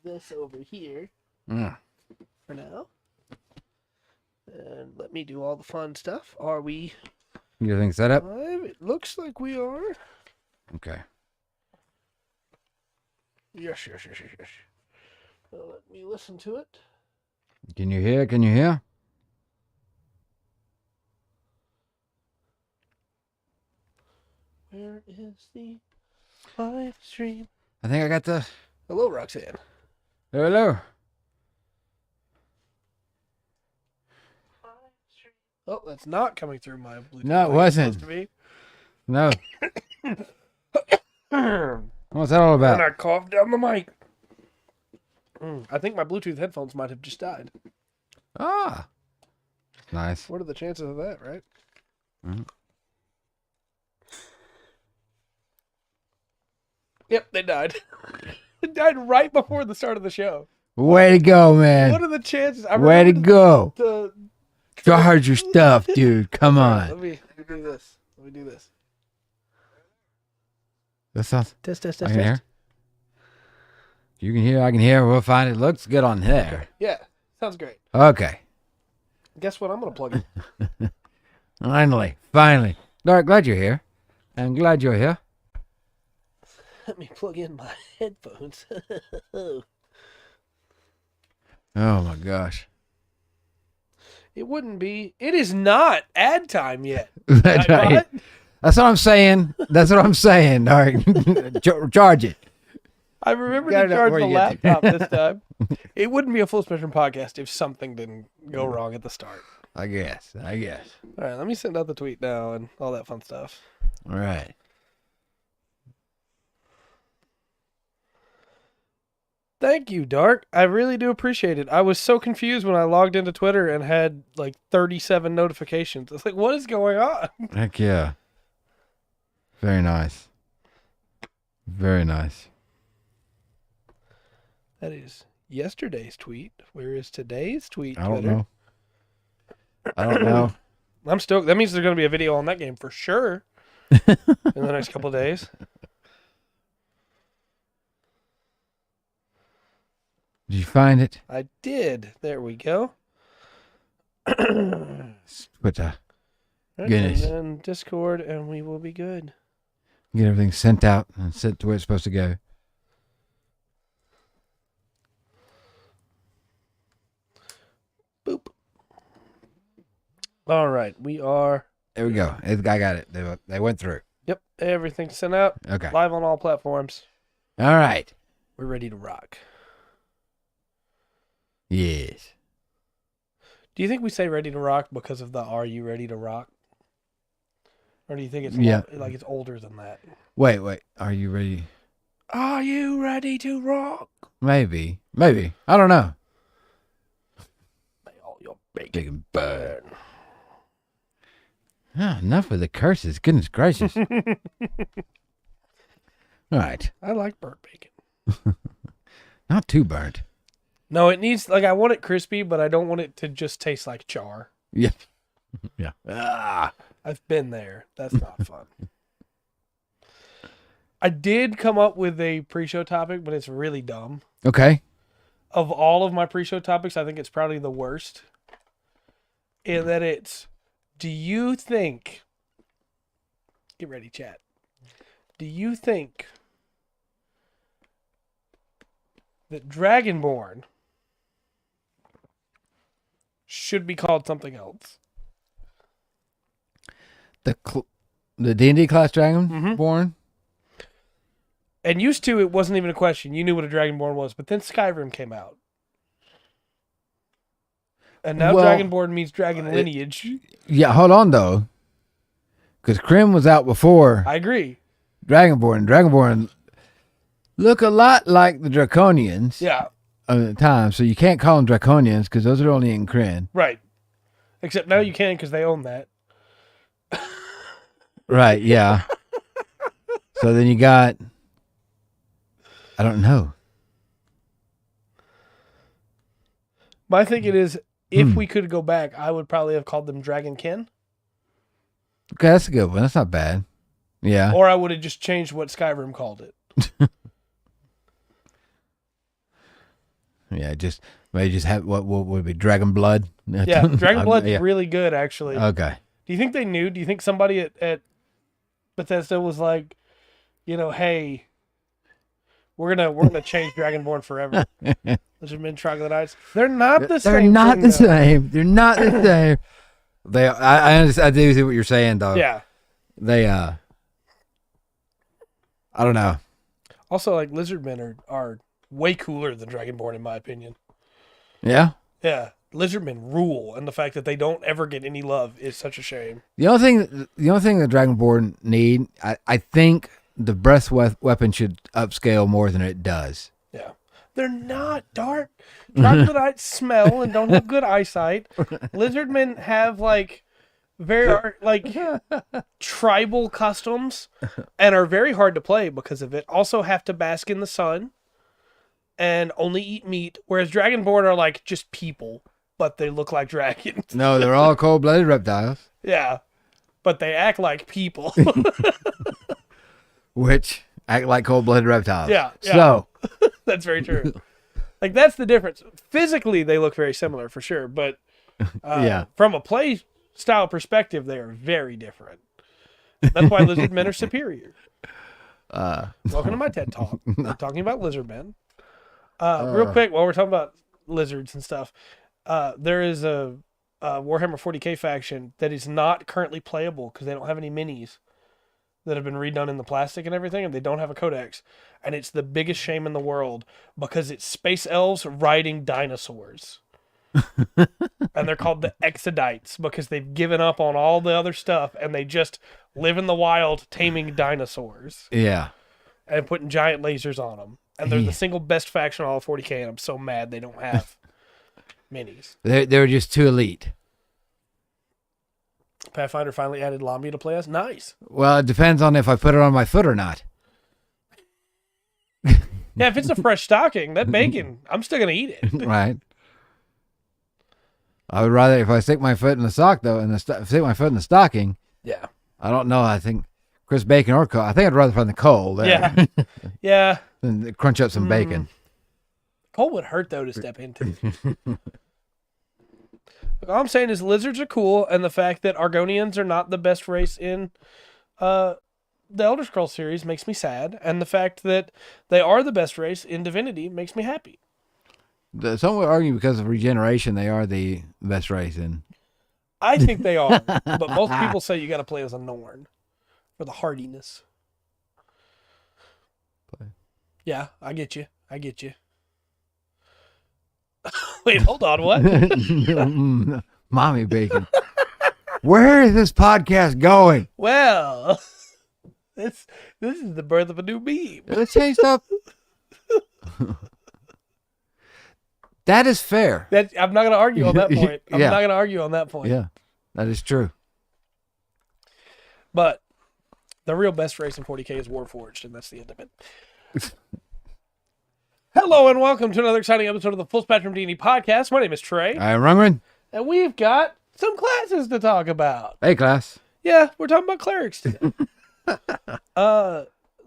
this over here for now. And let me do all the fun stuff. Are we? You think set up? It looks like we are. Okay. Yes. Well, let me listen to it. Can you hear? Can you hear? Where is the live stream? I think I got the... Hello, Roxanne. Hello. Oh, that's not coming through my Bluetooth. No, it wasn't. No. What's that all about? And I coughed down the mic. I think my Bluetooth headphones might have just died. Ah. Nice. What are the chances of that, right? Mm-hmm. Yep, they died. It died right before the start of the show. Way to go, man. What are the chances? Way to go. The Charge your stuff, dude. Come on. Let me do this. Let me do this. That sounds... Test. I can hear. You can hear, I can hear. We'll find it. Looks good on there. Yeah, sounds great. Okay. Guess what I'm going to plug in? Finally. Dark, glad you're here. I'm glad you're here. Let me plug in my headphones. Oh my gosh. It wouldn't be. It is not ad time yet. That's right. That's what I'm saying. That's what I'm saying. Dark. Charge it. I remember to charge the laptop this time. It wouldn't be a full spectrum podcast if something didn't go wrong at the start. I guess. All right, let me send out the tweet now and all that fun stuff. All right. Thank you, Dark. I really do appreciate it. I was so confused when I logged into Twitter and had like 37 notifications. It's like, what is going on? Heck yeah. Very nice. Very nice. That is yesterday's tweet. Where is today's tweet? I don't know. I don't know. I'm stoked. That means there's going to be a video on that game for sure in the next couple of days. Did you find it? I did. There we go. Twitter. Right, Goodness. and then Discord, and we will be good. Get everything sent out and sent to where it's supposed to go. Boop. All right, we are. There we go. I got it. They went through. Yep, everything's sent out. Okay. Live on all platforms. All right. We're ready to rock. Yes. Do you think we say ready to rock because of the "Are you ready to rock"? Or do you think it's like it's older than that? Wait. Are you ready? Are you ready to rock? Maybe. I don't know. May all your bacon burn. Oh, enough with the curses. Goodness gracious. All right. I like burnt bacon. Not too burnt. No, it needs, like, I want it crispy, but I don't want it to just taste like char. Yeah. Yeah. Ah. I've been there. That's not fun. I did come up with a pre-show topic, but it's really dumb. Okay. Of all of my pre-show topics, I think it's probably the worst. In that it's, do you think, get ready, chat. Do you think that Dragonborn should be called something else? The D&D class Dragonborn? And used to, it wasn't even a question. You knew what a Dragonborn was, but then Skyrim came out. And now Dragonborn means dragon lineage. Yeah, hold on, though. Because Crim was out before I agree. Dragonborn. Dragonborn look a lot like the Draconians. Yeah. At the time, so you can't call them Draconians because those are only in Kryn. Right. Except now you can because they own that. Right, yeah. So then you got... I don't know. My thinking is, if we could go back, I would probably have called them Dragonkin. Okay, that's a good one. That's not bad. Yeah. Or I would have just changed what Skyrim called it. Yeah, just maybe just have what would be Dragon Blood? Yeah, Dragon Blood's Yeah. really good, actually. Okay. Do you think they knew? Do you think somebody at Bethesda was like, hey, we're gonna change Dragonborn forever? Lizardmen, Troglodytes. They're not the same. They're not thing, the though. same. They're not the same. I understand. I do see what you're saying, though. Yeah. They I don't know. Also, like Lizardmen are way cooler than Dragonborn, in my opinion. Yeah. Yeah, Lizardmen rule, and the fact that they don't ever get any love is such a shame. The only thing that Dragonborn need, I think the breath weapon should upscale more than it does. Yeah, they're not dark. Troglodytes smell and don't have good eyesight. Lizardmen have very tribal customs and are very hard to play because of it. Also have to bask in the sun and only eat meat, whereas Dragonborn are like just people, but they look like dragons. No, they're all cold-blooded reptiles, Yeah, but they act like people. which act like cold-blooded reptiles. Yeah. So That's very true. Like, that's the difference. Physically, they look very similar for sure, but yeah. from a play style perspective, they are very different. That's why Lizardmen are superior. Welcome to my TED Talk. I'm talking about Lizardmen. Real quick, while we're talking about lizards and stuff, there is a Warhammer 40k faction that is not currently playable because they don't have any minis that have been redone in the plastic and everything, and they don't have a codex. And it's the biggest shame in the world because it's space elves riding dinosaurs. And they're called the Exodites because they've given up on all the other stuff and they just live in the wild taming dinosaurs Yeah. and putting giant lasers on them. And they're the single best faction on all of 40k, and I'm so mad they don't have minis. They're just too elite. Pathfinder finally added Lamia to play as. Nice. Well, it depends on if I put it on my foot or not. Yeah, if it's a fresh stocking, that bacon, I'm still going to eat it. Right. I would rather if I stick my foot in the sock though, stick my foot in the stocking. Yeah. I don't know. I think Chris Bacon or Cole. I think I'd rather find the Cole there. Yeah. Yeah. Than crunch up some bacon. Cole would hurt, though, to step into. Look, all I'm saying is lizards are cool, and the fact that Argonians are not the best race in the Elder Scrolls series makes me sad, and the fact that they are the best race in Divinity makes me happy. Some would argue because of regeneration, they are the best race in. I think they are, but most people say you got to play as a Norn for the hardiness. Yeah, I get you. Wait, hold on, what? Mommy Bacon. Where is this podcast going? Well, this is the birth of a new meme. Let's change up. That is fair. I'm not going to argue on that point. I'm Yeah. not going to argue on that point. Yeah, that is true. But the real best race in 40k is Warforged, and that's the end of it. Hello and welcome to another exciting episode of the Full Spectrum D&D podcast. My name is Trey, I'm Rungren. and we've got some classes to talk about. Hey, class. Yeah, we're talking about clerics today.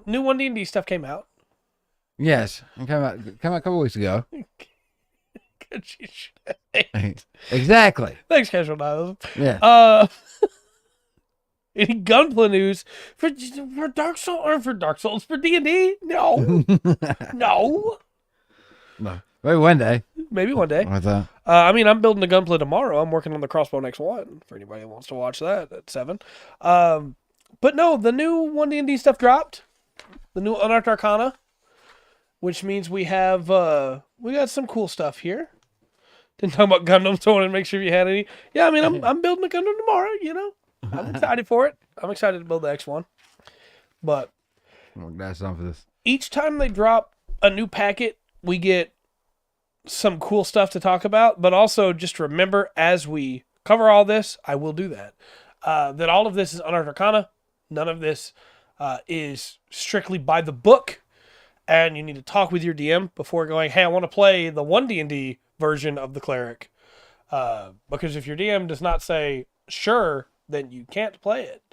New 1D&D stuff came out. Yes, it came out a couple weeks ago. Exactly. Thanks, Casual Nihilism. Yeah. Any Gunpla news for Dark Souls or for Dark Souls for D&D? No, no. No. Maybe one day. Maybe one day. What's that? I mean, I'm building a Gunpla tomorrow. I'm working on the Crossbow X1 for anybody that wants to watch that at 7. But no, the new 1D&D stuff dropped. The new Unearthed Arcana, which means we have we got some cool stuff here. Didn't talk about Gundam, so I wanted to make sure you had any. Yeah, I mean, I'm building a Gundam tomorrow. You know, I'm excited for it. I'm excited to build the X1. But That's on for this. each time they drop a new packet, we get some cool stuff to talk about. But also, just remember, as we cover all this, I will do that. That all of this is Unearthed Arcana. None of this is strictly by the book. And you need to talk with your DM before going, hey, I want to play the 1D&D version of the Cleric. Because if your DM does not say, sure, then you can't play it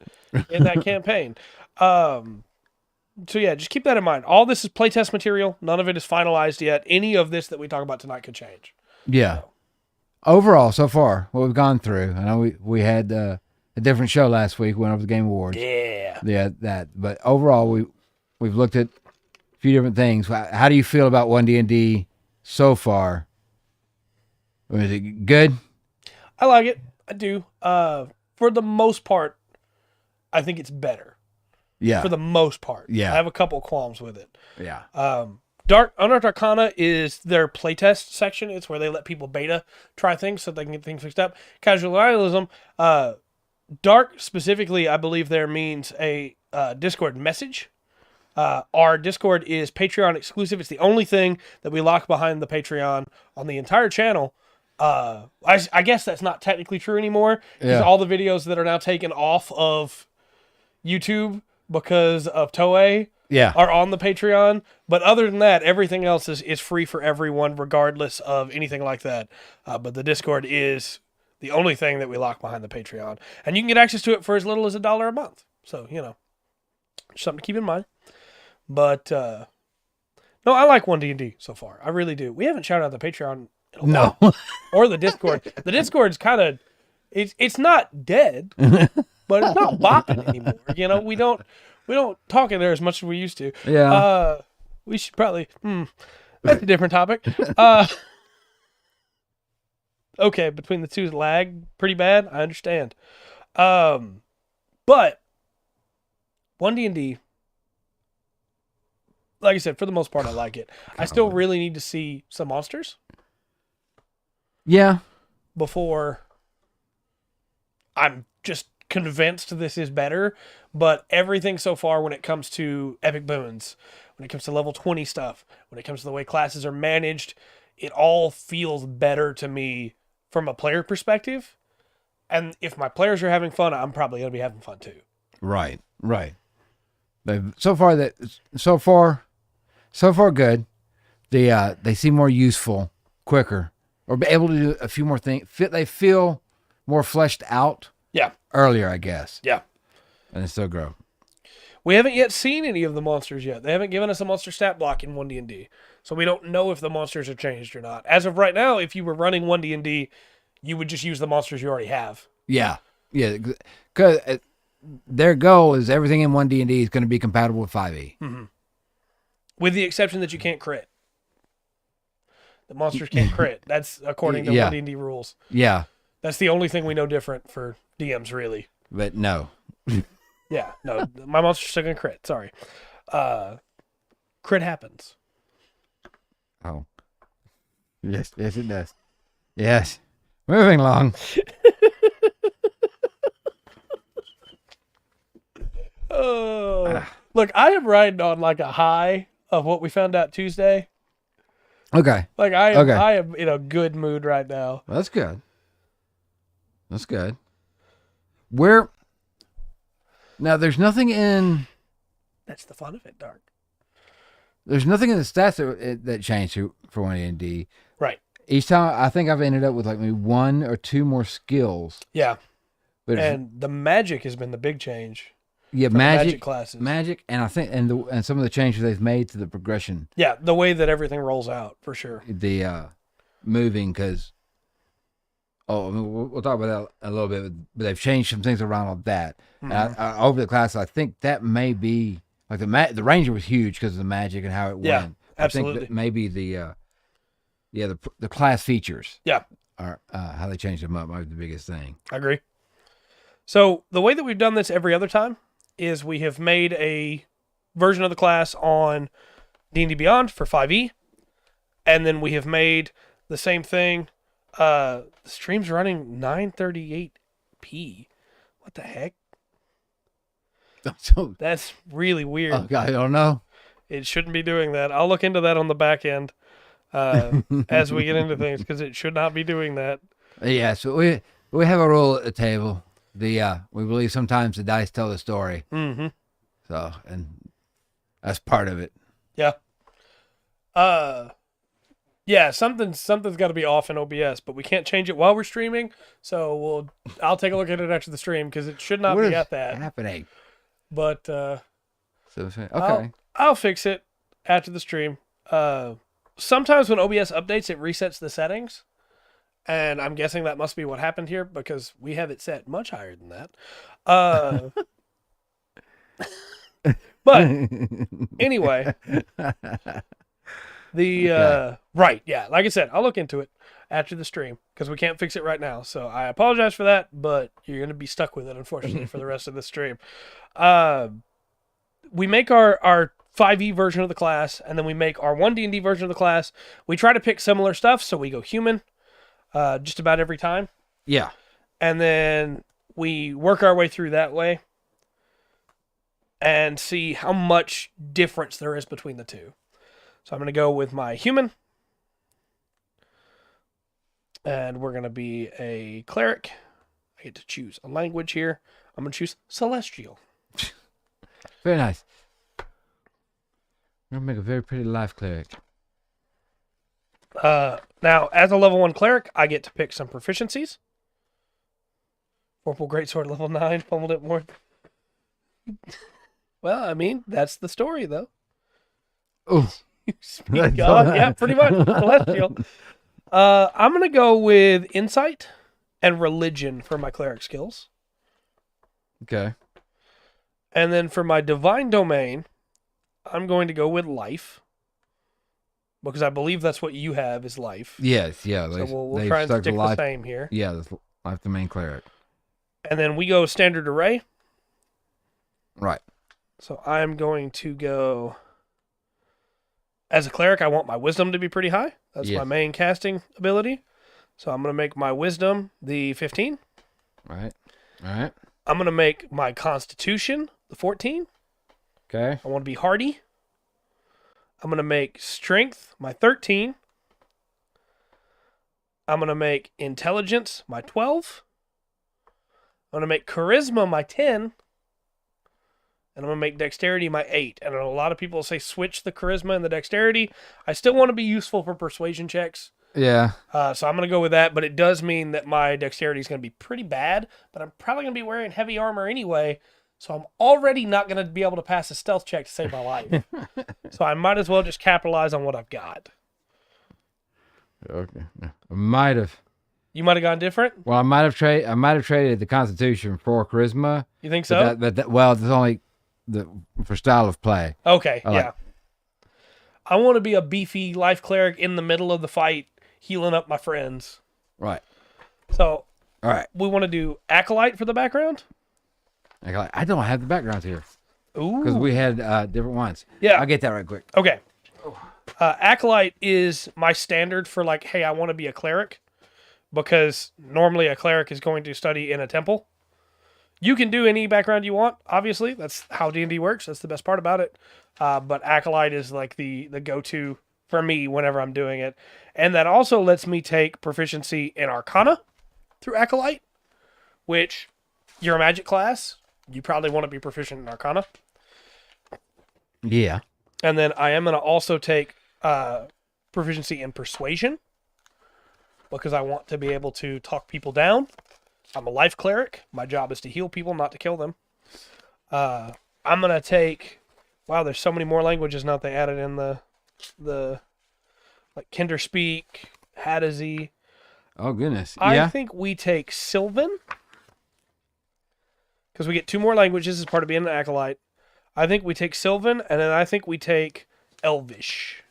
in that campaign. So yeah, just keep that in mind. All this is playtest material. None of it is finalized yet. Any of this that we talk about tonight could change. Yeah. Overall, so far, what we've gone through, I know we had a different show last week. We went over the Game Awards. Yeah. Yeah, that. But overall, we've looked at a few different things. How do you feel about 1D&D so far? Is it good? I like it. I do. For the most part, I think it's better. Yeah. For the most part. Yeah. I have a couple qualms with it. Yeah. Unearthed Arcana is their playtest section. It's where they let people beta try things so they can get things fixed up. Casual Nihilism, Dark specifically, I believe there means a Discord message. Our Discord is Patreon exclusive. It's the only thing that we lock behind the Patreon on the entire channel. I guess that's not technically true anymore because all the videos that are now taken off of YouTube because of Toei are on the Patreon. But other than that, everything else is free for everyone, regardless of anything like that. But the Discord is the only thing that we lock behind the Patreon. And you can get access to it for as little as $1 a month. So, something to keep in mind. But, no, I like 1D&D so far. I really do. We haven't shouted out the Patreon in a while. Or the Discord. The Discord's kind of, it's not dead, but it's not bopping anymore. We don't talk in there as much as we used to. Yeah. We should probably, that's a different topic. Okay, between the two lag pretty bad. I understand. But 1D&D, like I said, for the most part, I like it. I still really need to see some monsters. Yeah. Before I'm just convinced this is better. But everything so far when it comes to epic boons, when it comes to level 20 stuff, when it comes to the way classes are managed, it all feels better to me from a player perspective. And if my players are having fun, I'm probably going to be having fun too. Right. So far good. They seem more useful, quicker, or be able to do a few more things. They feel more fleshed out. Yeah. Earlier, I guess. Yeah. And they still grow. We haven't yet seen any of the monsters yet. They haven't given us a monster stat block in 1D&D. So we don't know if the monsters have changed or not. As of right now, if you were running 1D&D, you would just use the monsters you already have. Yeah. Because their goal is everything in 1D&D is going to be compatible with 5e. Mm-hmm. With the exception that you can't crit. The monsters can't crit. That's according to 1D&D rules. Yeah. That's the only thing we know different for DMs, really. But no. Yeah, no, my monster's still gonna crit. Sorry. Crit happens. Oh. Yes, it does. Yes. Moving along. Look, I am riding on like a high of what we found out Tuesday. Okay. Like I am in a good mood right now. Well, that's good. Now there's nothing in. That's the fun of it, Dark. There's nothing in the stats that changed for 1D&D. Right. Each time, I think I've ended up with like maybe 1 or 2 more skills. Yeah. But and the magic has been the big change. Yeah, magic classes. Magic, and I think and some of the changes they've made to the progression. Yeah, the way that everything rolls out for sure. The moving, because we'll talk about that a little bit, but they've changed some things around on that. Mm-hmm. And over the class, I think that may be like the Ranger was huge because of the magic and how it went. Absolutely. I think that maybe the class features. Yeah. Are how they changed them up might be the biggest thing. I agree. So the way that we've done this every other time is we have made a version of the class on D&D Beyond for 5e, and then we have made the same thing. The stream's running 938p. What the heck? That's really weird. Oh, God, I don't know. It shouldn't be doing that. I'll look into that on the back end as we get into things, because it should not be doing that. Yeah, so we have a rule at the table. We believe sometimes the dice tell the story. Mm-hmm. So, and that's part of it. Yeah. Yeah, something's got to be off in OBS, but we can't change it while we're streaming. So I'll take a look at it after the stream, because it should not be at that. Happening. But so Okay. I'll fix it after the stream. Sometimes when OBS updates, it resets the settings. And I'm guessing that must be what happened here because we have it set much higher than that. But anyway, right, yeah, like I said, I'll look into it after the stream because we can't fix it right now. So I apologize for that, but you're gonna be stuck with it unfortunately for the rest of the stream. We make our 5e version of the class, and then we make our 1D&D version of the class. We try to pick similar stuff, so we go human just about every time. Yeah. And then we work our way through that way and see how much difference there is between the two. So I'm going to go with my human. And we're going to be a cleric. I get to choose a language here. I'm going to choose celestial. Very nice. I'm going to make a very pretty life cleric. Now, as a level 1 cleric, I get to pick some proficiencies. Vorpal Greatsword level 9, pummeled it more. Well, I mean, that's the story, though. Oh. Speak God. Yeah, pretty much. Celestial. I'm going to go with insight and religion for my cleric skills. Okay. And then for my divine domain, I'm going to go with life. Because I believe that's what you have is life. Yes, yeah. So we'll try and stick the same here. Yeah, that's life the main cleric. And then we go standard array. Right. So I'm going to go... As a cleric, I want my wisdom to be pretty high. That's my main casting ability. So I'm going to make my wisdom the 15. Right. All right. I'm going to make my constitution the 14. Okay. I want to be hardy. I'm going to make strength my 13. I'm going to make intelligence my 12. I'm going to make charisma my 10. And I'm going to make dexterity my 8. And I know a lot of people say switch the charisma and the dexterity. I still want to be useful for persuasion checks. Yeah. So I'm going to go with that. But it does mean that my dexterity is going to be pretty bad. But I'm probably going to be wearing heavy armor anyway. So I'm already not going to be able to pass a stealth check to save my life. So I might as well just capitalize on what I've got. Okay. I might have. You might have gone different? Well, I might have traded the Constitution for charisma. You think so? Well, it's only for style of play. Okay, yeah. I want to be a beefy life cleric in the middle of the fight, healing up my friends. Right. So, all right. We want to do Acolyte for the background? I don't have the backgrounds here. Ooh. Because we had different ones. Yeah. I'll get that right quick. Okay. Acolyte is my standard for like, hey, I want to be a cleric. Because normally a cleric is going to study in a temple. You can do any background you want, obviously. That's how D&D works. That's the best part about it. But Acolyte is like the go-to for me whenever I'm doing it. And that also lets me take proficiency in Arcana through Acolyte. Which, you're a magic class. You probably want to be proficient in Arcana. Yeah. And then I am going to also take proficiency in Persuasion. Because I want to be able to talk people down. I'm a life cleric. My job is to heal people, not to kill them. I'm going to take... Wow, there's so many more languages now they added in the like Kinderspeak, Hadazee. Oh, goodness. I think we take Sylvan. Because we get 2 more languages as part of being an Acolyte. I think we take Sylvan, and then I think we take Elvish.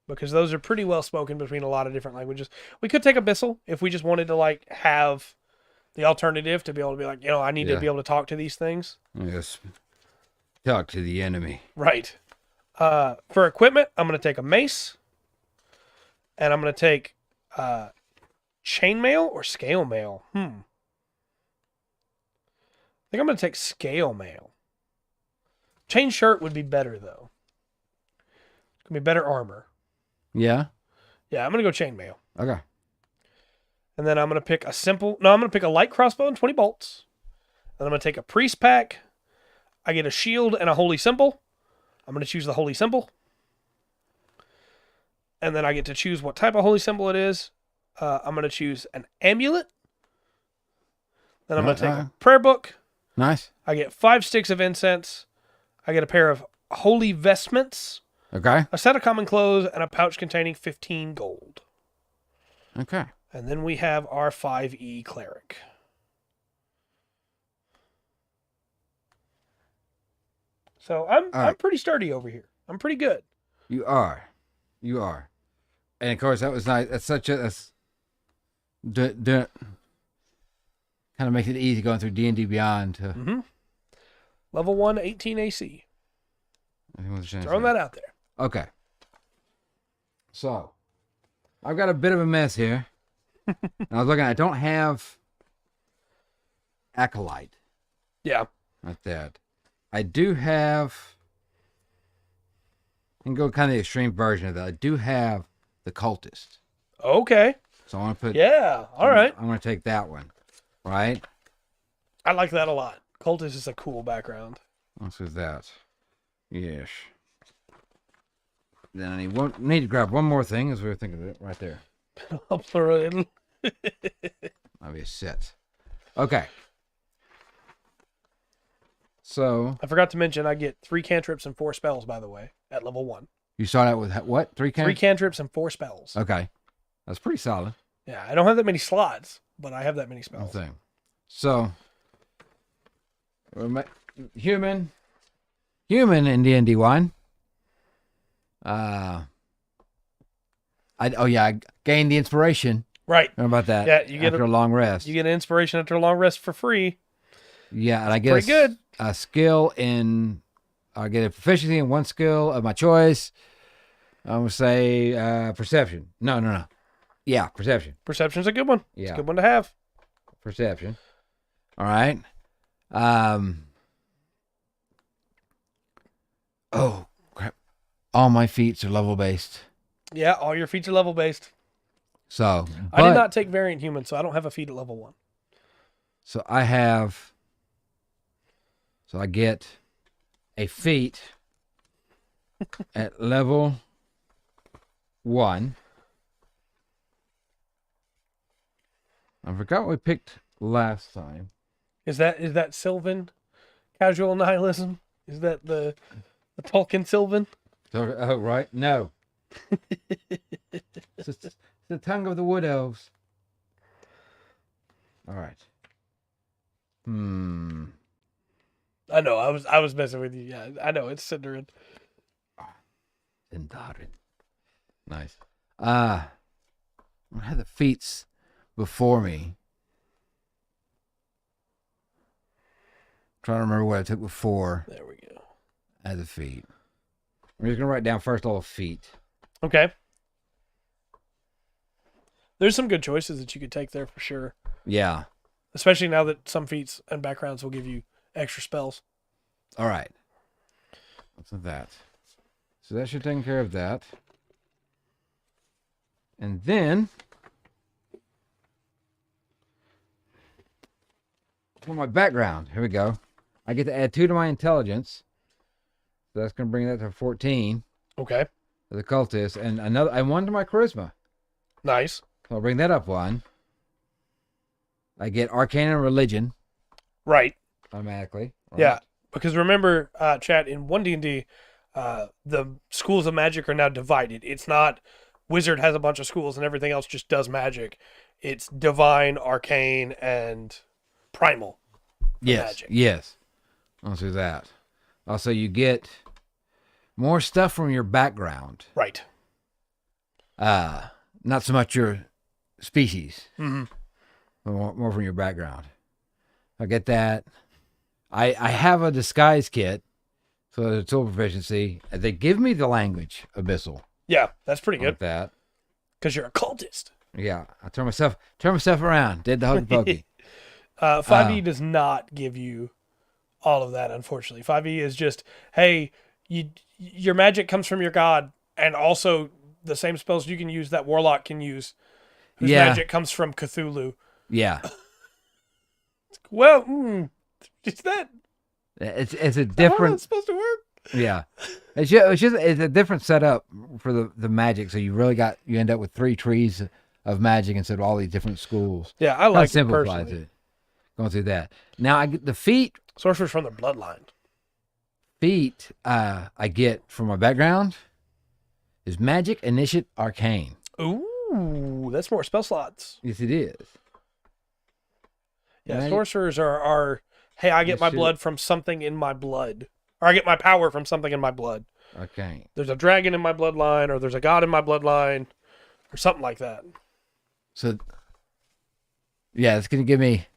Because those are pretty well spoken between a lot of different languages. We could take Abyssal if we just wanted to like have the alternative to be able to be like, I need to be able to talk to these things. Yes. Talk to the enemy. Right. For equipment, I'm going to take a mace. And I'm going to take chainmail or scale mail. I think I'm going to take scale mail. Chain shirt would be better, though. It's going to be better armor. Yeah? Yeah, I'm going to go chainmail. Okay. And then I'm going to pick I'm going to pick a light crossbow and 20 bolts. And I'm going to take a priest pack. I get a shield and a holy symbol. I'm going to choose the holy symbol. And then I get to choose what type of holy symbol it is. I'm going to choose an amulet. Then I'm going to take a prayer book. Nice. I get 5 sticks of incense. I get a pair of holy vestments, Okay. a set of common clothes, and a pouch containing 15 gold. Okay. And then we have our 5e cleric. So I'm pretty sturdy over here. I'm pretty good. You are. And of course, that was nice. That's kind of makes it easy going through D&D Beyond. Level 1, 18 AC. Throwing that out there. Okay. So, I've got a bit of a mess here. I was looking, I don't have Acolyte. Yeah. Like that. I do have, I can go kind of the extreme version of that. I do have the Cultist. Okay. So I want to put. Yeah. All right. I'm going to take that one. Right? I like that a lot. Cultist is a cool background. Let's do that. Yes. Then I need to grab one more thing as we were thinking of it right there. I'll throw it in. That'll be a set. Okay. So. I forgot to mention I get 3 cantrips and 4 spells, by the way, at level 1. You start out with what? 3 cantrips? 3 cantrips and 4 spells. Okay. That's pretty solid. Yeah, I don't have that many slots, but I have that many spells. Thing. So. Human in D&D 1. I gained the inspiration. Right. Remember about that? Yeah, you get after a long rest. You get an inspiration after a long rest for free. Yeah, and I get pretty good. A skill in. I get a proficiency in one skill of my choice. I'm gonna say perception. No. Yeah, perception. Perception's a good one. Yeah, it's a good one to have. Perception. All right. Oh crap! All my feats are level based. Yeah, all your feats are level based. So I did not take variant human, so I don't have a feat at level 1. So I have. So I get a feat at level 1. I forgot what we picked last time. Is that Sylvan casual nihilism? Is that the Tolkien Sylvan? Oh, right. No. It's the tongue of the wood elves. All right. I know. I was messing with you. Yeah, I know. It's Cinderin. Sindarin. Nice. I have the feats before me. Trying to remember what I took before. There we go. As a feat. I'm just gonna write down first all the feet. Okay. There's some good choices that you could take there for sure. Yeah. Especially now that some feats and backgrounds will give you extra spells. All right. What's with that? So that should take care of that. And then for my background, here we go. I get to add 2 to my intelligence. So that's going to bring that to 14. Okay. For the cultist, and 1 to my charisma. Nice. So I'll bring that up 1. I get arcane and religion. Right. Automatically. Right? Yeah. Because remember, chat, in 1D&D, the schools of magic are now divided. It's not wizard has a bunch of schools and everything else just does magic. It's divine, arcane, and primal. Yes. Yes. I'll do that. Also, you get more stuff from your background. Right. Not so much your species. Mm-hmm. More from your background. I get that. I have a disguise kit, so there's a tool proficiency. They give me the language abyssal. Yeah, that's pretty good. Like that. Because you're a cultist. Yeah, I turn myself around. Did the hokey pokey. 5e does not give you all of that, unfortunately. 5e is just, hey, your magic comes from your god, and also the same spells you can use that warlock can use, whose magic comes from Cthulhu. Yeah. Well, is that? It's a different. How it's supposed to work? Yeah, it's a different setup for the magic. So you end up with 3 trees of magic instead of all these different schools. Yeah, I like it simplifies personally. it. Going through that. Now I get the feat Sorcerers from their bloodline. Feat I get from my background is Magic, Initiate, Arcane. Ooh, that's more spell slots. Yes, it is. Yeah, Magic. sorcerers are hey, I get my Initiate. blood from something in my blood. Or I get my power from something in my blood. Arcane. There's a dragon in my bloodline, or there's a god in my bloodline, or something like that. So, yeah, it's going to give me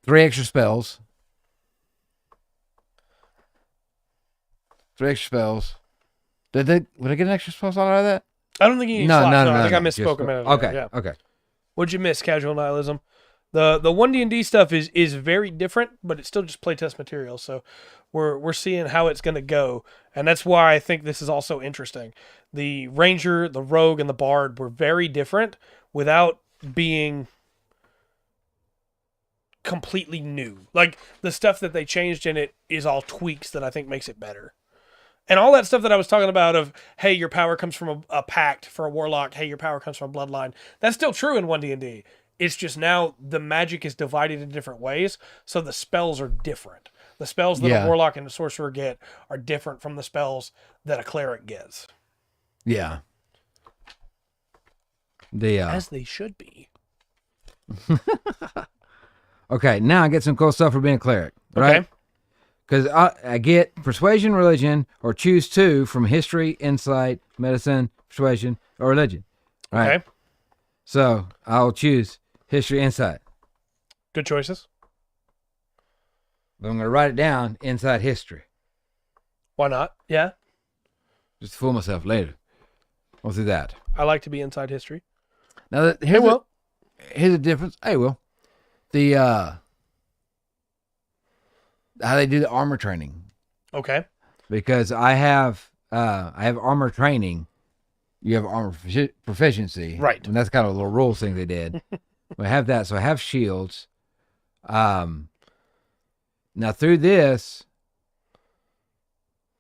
3 extra spells. 3 extra spells. Would I get an extra spell slot out of that? I don't think you need No, slots. no, I think I just misspoke a minute ago. Okay, Yeah. okay. What'd you miss, Casual Nihilism? The 1D&D stuff is very different, but it's still just playtest material. So we're seeing how it's going to go, and that's why I think this is also interesting. The Ranger, the Rogue, and the Bard were very different without being completely new. Like, the stuff that they changed in it is all tweaks that I think makes it better. And all that stuff that I was talking about of, hey, your power comes from a pact for a warlock. Hey, your power comes from a bloodline. That's still true in 1D&D. It's just now the magic is divided in different ways, so the spells are different. The spells that a warlock and a sorcerer get are different from the spells that a cleric gets. Yeah. As they should be. Okay, now I get some cool stuff for being a cleric, right? Okay. Because I get persuasion, religion, or choose 2 from history, insight, medicine, persuasion, or religion. Right? Okay. So I'll choose history, insight. Good choices. But I'm going to write it down inside history. Why not? Yeah. Just to fool myself later. I'll do that. I like to be inside history. Now, here's the difference. Hey, Will. How they do the armor training. Okay. Because I have armor training. You have armor proficiency. Right. And that's kind of a little rules thing they did. I have that. So I have shields. Now through this,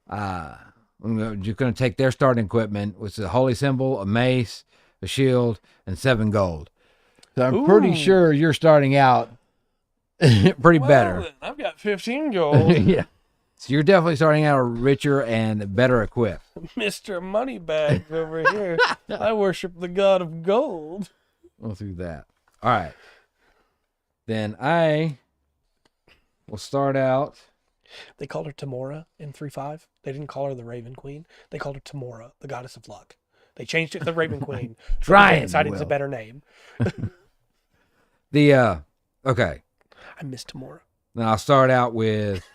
I'm just going to take their starting equipment, which is a holy symbol, a mace, a shield, and 7 gold. So I'm pretty sure you're starting out pretty better. Then, I've got 15 gold. Yeah. So you're definitely starting out richer and better equipped. Mr. Moneybags over here. I worship the god of gold. We'll do that. All right. Then I will start out. They called her Tamora in 3.5. They didn't call her the Raven Queen. They called her Tamora, the goddess of luck. They changed it to the Raven Queen. Trying. Decided it's a better name. Okay. I miss Tamora. Now I'll start out with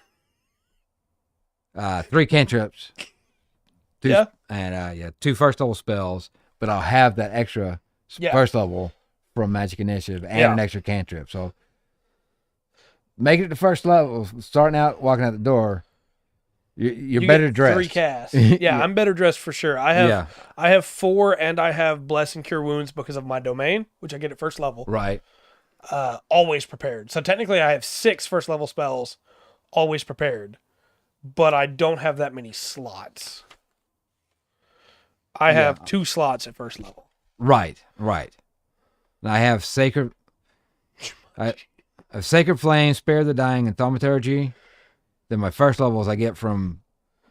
3 cantrips. 2, Yeah. And 2 first level spells, but I'll have that extra first level from Magic Initiative and an extra cantrip. So make it to first level, starting out, walking out the door. You're better dressed. 3 casts. Yeah, I'm better dressed for sure. I have 4, and I have Bless and Cure Wounds because of my domain, which I get at first level. Right. Always prepared. So technically I have 6 first level spells, always prepared, but I don't have that many slots. I have 2 slots at first level. Right. And I have Sacred Flame, Spare the Dying, and Thaumaturgy. Then my first levels I get from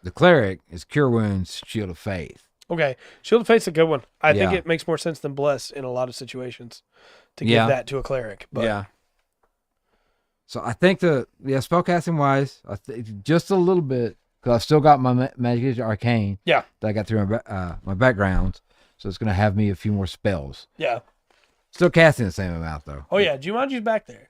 the Cleric is Cure Wounds, Shield of Faith. Okay. Shield of Faith's a good one. I think it makes more sense than Bless in a lot of situations to give that to a Cleric. But yeah. So I think spellcasting wise, just a little bit, because I've still got my Magic Arcane. Yeah. That I got through my background. So it's going to have me a few more spells. Yeah. Still casting the same amount, though. Oh, yeah. Jumanji's back there.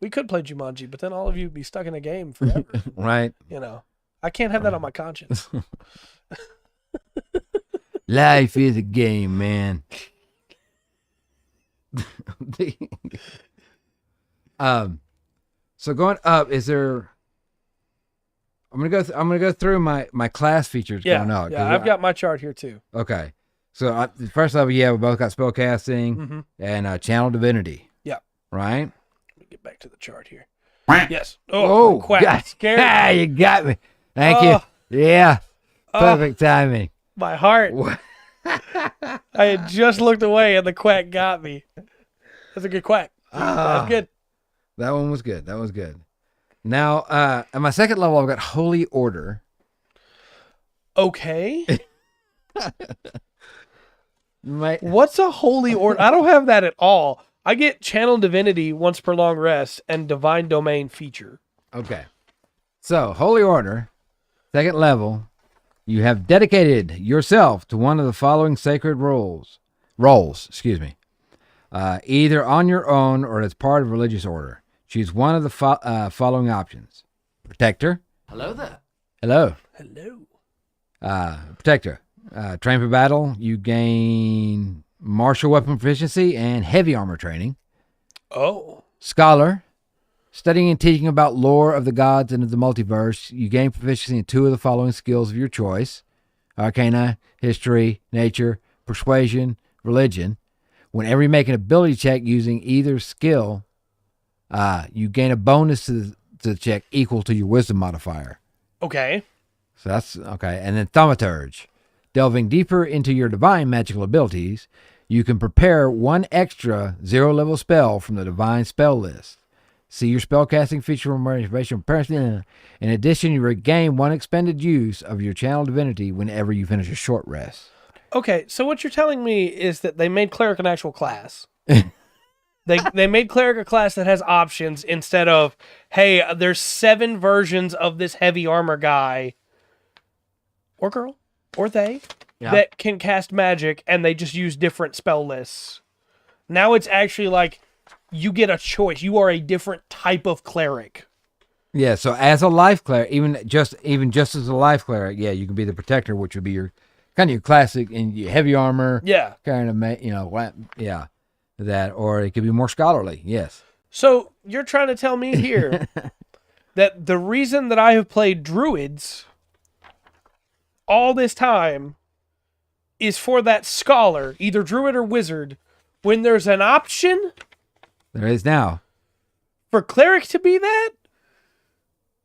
We could play Jumanji, but then all of you would be stuck in a game forever. Right. I can't have that on my conscience. Life is a game, man. So going up, is there? I'm gonna go through my class features going up. Yeah, I've got my chart here too. Okay, so the first level, we both got spellcasting and channel divinity. Yeah. Right. Let me get back to the chart here. Yes. Oh, quack! God. Scared. Ah, you got me. Thank you. Yeah. Perfect timing. My heart. I had just looked away and the quack got me. That's a good quack. Ah. That's good. That one was good. That was good. Now, at my second level, I've got Holy Order. Okay. My, What's a holy order? I don't have that at all. I get Channel Divinity once per long rest and Divine Domain feature. okay. So, Holy Order, second level, you have dedicated yourself to one of the following sacred roles, excuse me, either on your own or as part of a religious order. Choose one of the following options. Protector. Hello there. Hello. Hello. Protector. Train for battle. You gain martial weapon proficiency and heavy armor training. Oh. Scholar. Studying and teaching about lore of the gods and of the multiverse. You gain proficiency in two of the following skills of your choice. Arcana, history, nature, persuasion, religion. Whenever you make an ability check using either skill, you gain a bonus to the check equal to your wisdom modifier. Okay. So that's okay. And then Thaumaturge. Delving deeper into your divine magical abilities, you can prepare one extra 0-level spell from the divine spell list. See your spellcasting feature for more information. In addition, you regain one expended use of your channel divinity whenever you finish a short rest. Okay, so what you're telling me is that they made Cleric an actual class. They made Cleric a class that has options instead of, hey, there's 7 versions of this heavy armor guy or girl or they that can cast magic and they just use different spell lists. Now it's actually like you get a choice. You are a different type of cleric. Yeah, so as a life cleric, even just as a life cleric, yeah, you can be the protector, which would be your kind of your classic and your heavy armor. Yeah. Kind of, yeah, that, or it could be more scholarly. Yes. So you're trying to tell me here that the reason that I have played druids all this time is for that scholar, either druid or wizard, when there's an option There is now. for cleric to be that?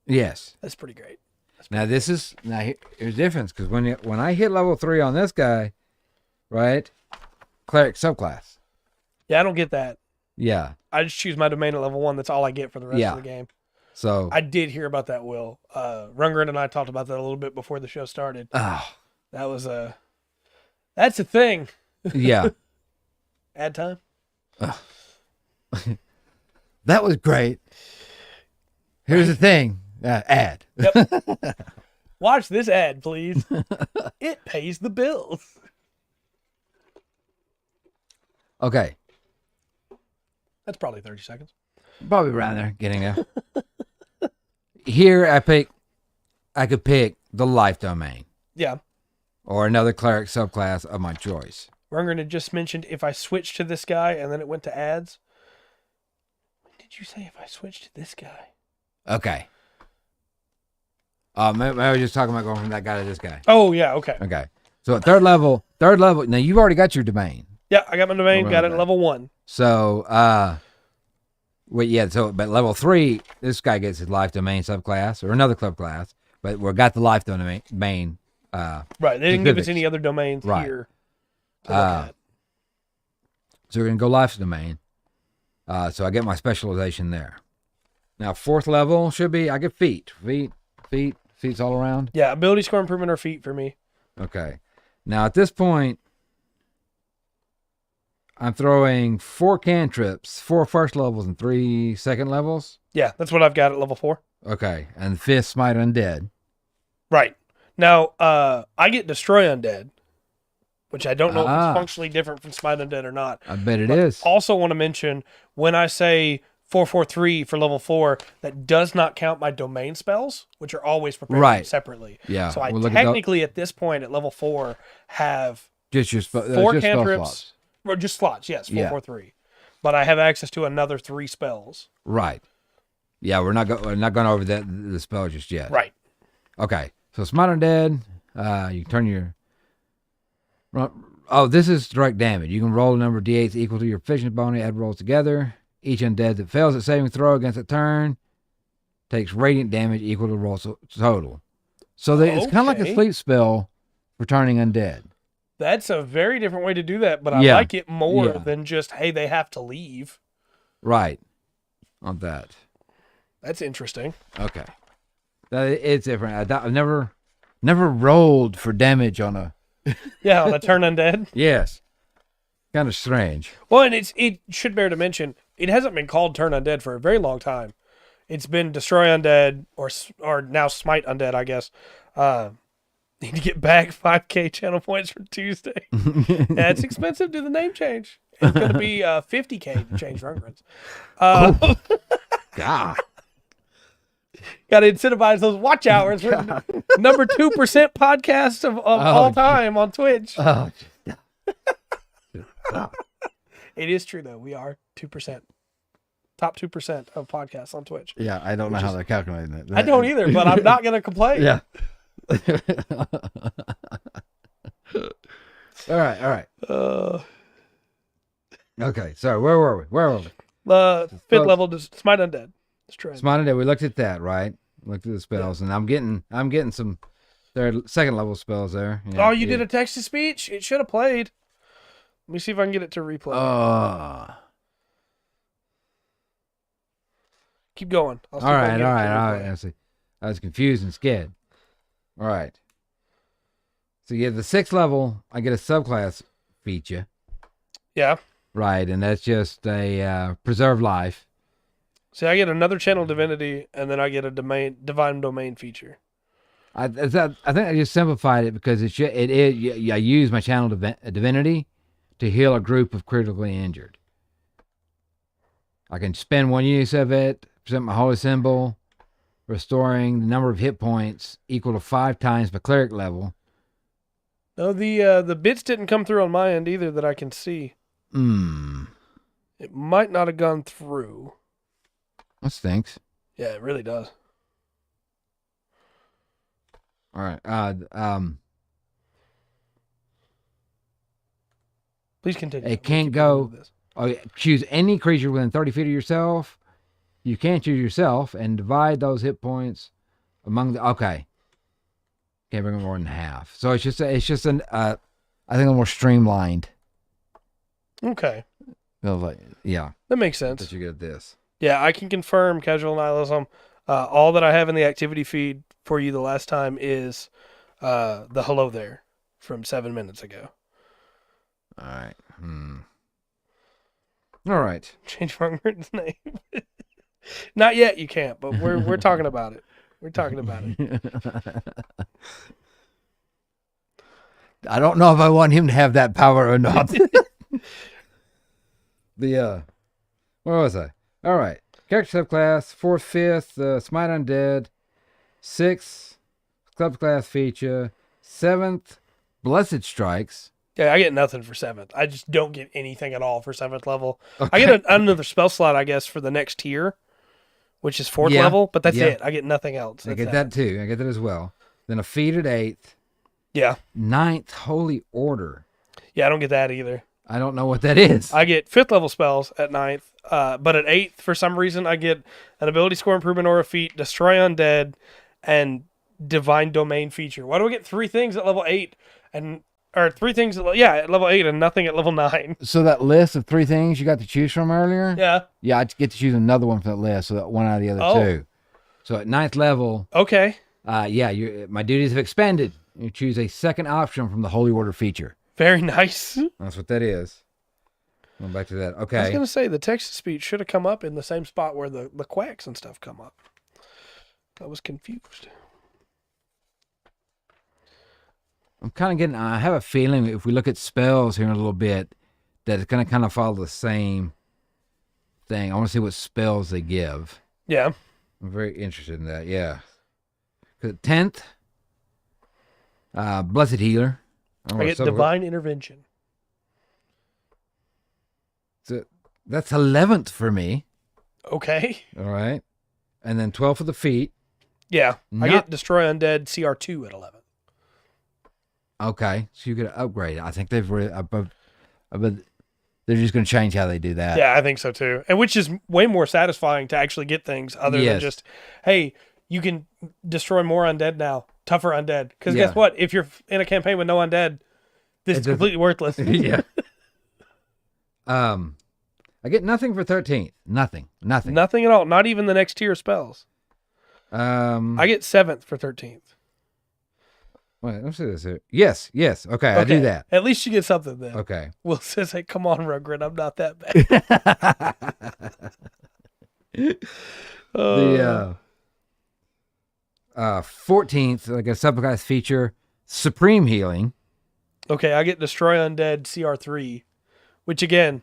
Yes. That's pretty great. Here's the difference, because when I hit level 3 on this guy, right, cleric subclass. Yeah, I don't get that. Yeah. I just choose my domain at level 1. That's all I get for the rest of the game. So I did hear about that, Will. Rungren and I talked about that a little bit before the show started. oh, That was that's a thing. yeah, Ad time. that was great. Here's the thing. Ad. Yep. Watch this ad, please. It pays the bills. Okay. That's probably 30 seconds. Probably around there, getting there. Here I could pick the life domain Yeah. or another cleric subclass of my choice. Rungren had just mentioned if I switched to this guy and then it went to ads. When did you say if I switched to this guy? Okay. Maybe I was just talking about going from that guy to this guy. Oh, yeah, okay. Okay. So at third level, now you've already got your domain. Yeah, I got my domain, got it at Okay. level 1. So, but level 3, this guy gets his life domain subclass or another club class, but we've got the life domain. Right, they didn't give us specifics. any other domains Right. here to look at. So we're going to go life domain. So I get my specialization there. Now, 4th level I get feet's all around. Yeah, ability score improvement or feat for me. Okay. Now, at this point, I'm throwing 4 cantrips, 4 first levels and 3 second levels. Yeah, that's what I've got at level 4. Okay. And 5th Smite Undead. Right. Now, I get Destroy Undead, which I don't know if Ah. it's functionally different from Smite Undead or not. I bet it But is. Also want to mention, when I say 443 for level 4, that does not count my domain spells, which are always prepared Right. separately. Yeah. So I we'll look at technically, at this point, at level 4, have just your 4 just spell cantrips. slots. Or just slots, yes, Yeah. 443. But I have access to another 3 spells. Right. Yeah, we're not going over the spell just yet. Right. Okay. So Smite Undead, you turn your... Oh, this is direct damage. You can roll a number of d8s equal to your proficiency bonus, add rolls together. Each undead that fails at saving throw against a turn takes radiant damage equal to roll total. So it's kind of like a Okay. sleep spell for turning undead. That's a very different way to do that, but I Yeah. like it more Yeah. than just, hey, they have to leave. Right. On that. That's interesting. Okay. It's different. I've never rolled for damage on a. Yeah, on a turn undead. Yes. Kind of strange. Well, and it should bear to mention, it hasn't been called turn undead for a very long time. It's been destroy undead or now smite undead, I guess. Need to get back 5K channel points for Tuesday. Yeah, it's expensive to do the name change. It's going to be 50K to change Rungrins. God. Got to incentivize those watch hours. We're number 2% podcast of all time on Twitch. Oh. It is true, though. We are 2%. Top 2% of podcasts on Twitch. Yeah, I don't know how they're calculating it. I don't either, but I'm not going to complain. Yeah. All right. Okay, so where were we? Fifth level, smite undead. Smite Undead. We looked at that, right? Looked at the spells, and I'm getting some second level spells there. Yeah, oh, you did a text to speech? It should have played. Let me see if I can get it to replay. Keep going. All right. I was confused and scared. All right. So you have the 6th level. I get a subclass feature. Yeah. Right, and that's just a preserve life. See, I get another channel divinity, and then I get a divine domain feature. I think I just simplified it because I use my channel divinity to heal a group of critically injured. I can spend 1 use of it, present my holy symbol, restoring the number of hit points equal to 5 times my cleric level. No, the bits didn't come through on my end either that I can see. It might not have gone through. That stinks. Yeah, it really does. All right. Please continue. It can't go. Choose any creature within 30 feet of yourself. You can't choose yourself and divide those hit points among the. Okay. Can't bring them more than half. So it's just I think a little more streamlined. Okay. Yeah. That makes sense. That you get this. Yeah, I can confirm casual nihilism. All that I have in the activity feed for you the last time is the hello there from 7 minutes ago. All right. All right. Change Rungren's name. Not yet, you can't, but we're talking about it. We're talking about it. I don't know if I want him to have that power or not. Where was I? All right. Character subclass, 4th, 5th, Smite Undead, 6th, subclass feature, 7th, Blessed Strikes. Yeah, I get nothing for 7th. I just don't get anything at all for 7th level. Okay. I get another spell slot, I guess, for the next tier, which is 4th level, but that's it. I get nothing else. I get that too. I get that as well. Then a feat at 8th. Yeah. 9th, Holy Order. Yeah, I don't get that either. I don't know what that is. I get 5th level spells at 9th, but at 8th, for some reason, I get an ability score improvement or a feat, Destroy Undead, and Divine Domain feature. Why do I get 3 things at level 8 or 3 things at level 8 and nothing at level 9? So that list of 3 things you got to choose from earlier? Yeah. Yeah, I get to choose another one from that list, so that one out of the other 2. So at 9th level, okay. My duties have expanded. You choose a second option from the Holy Order feature. Very nice. That's what that is. Going back to that. Okay. I was going to say, the text-to-speech should have come up in the same spot where the quacks and stuff come up. I was confused. I'm kind of getting, I have a feeling if we look at spells here in a little bit, that it's going to kind of follow the same thing. I want to see what spells they give. Yeah. I'm very interested in that, yeah. 10th, Blessed Healer. I get Divine Intervention. So that's 11th for me. Okay. All right. And then 12 for the feet. Yeah. I get Destroy Undead CR2 at 11th. Okay. So you get an upgrade. I think they're just going to change how they do that. Yeah, I think so too. And which is way more satisfying to actually get things other than just, hey, you can destroy more undead now. Tougher undead. Because guess what? If you're in a campaign with no undead, This is completely worthless. Yeah. I get nothing for 13th. Nothing. Nothing at all. Not even the next tier of spells. I get 7th for 13th. Wait, let's see this here. Yes. Okay, I do that. At least you get something then. Okay. Will says, "Hey, come on, Rugrat, I'm not that bad." The 14th, like a supplicized feature, Supreme Healing. Okay, I get Destroy Undead CR3, which again,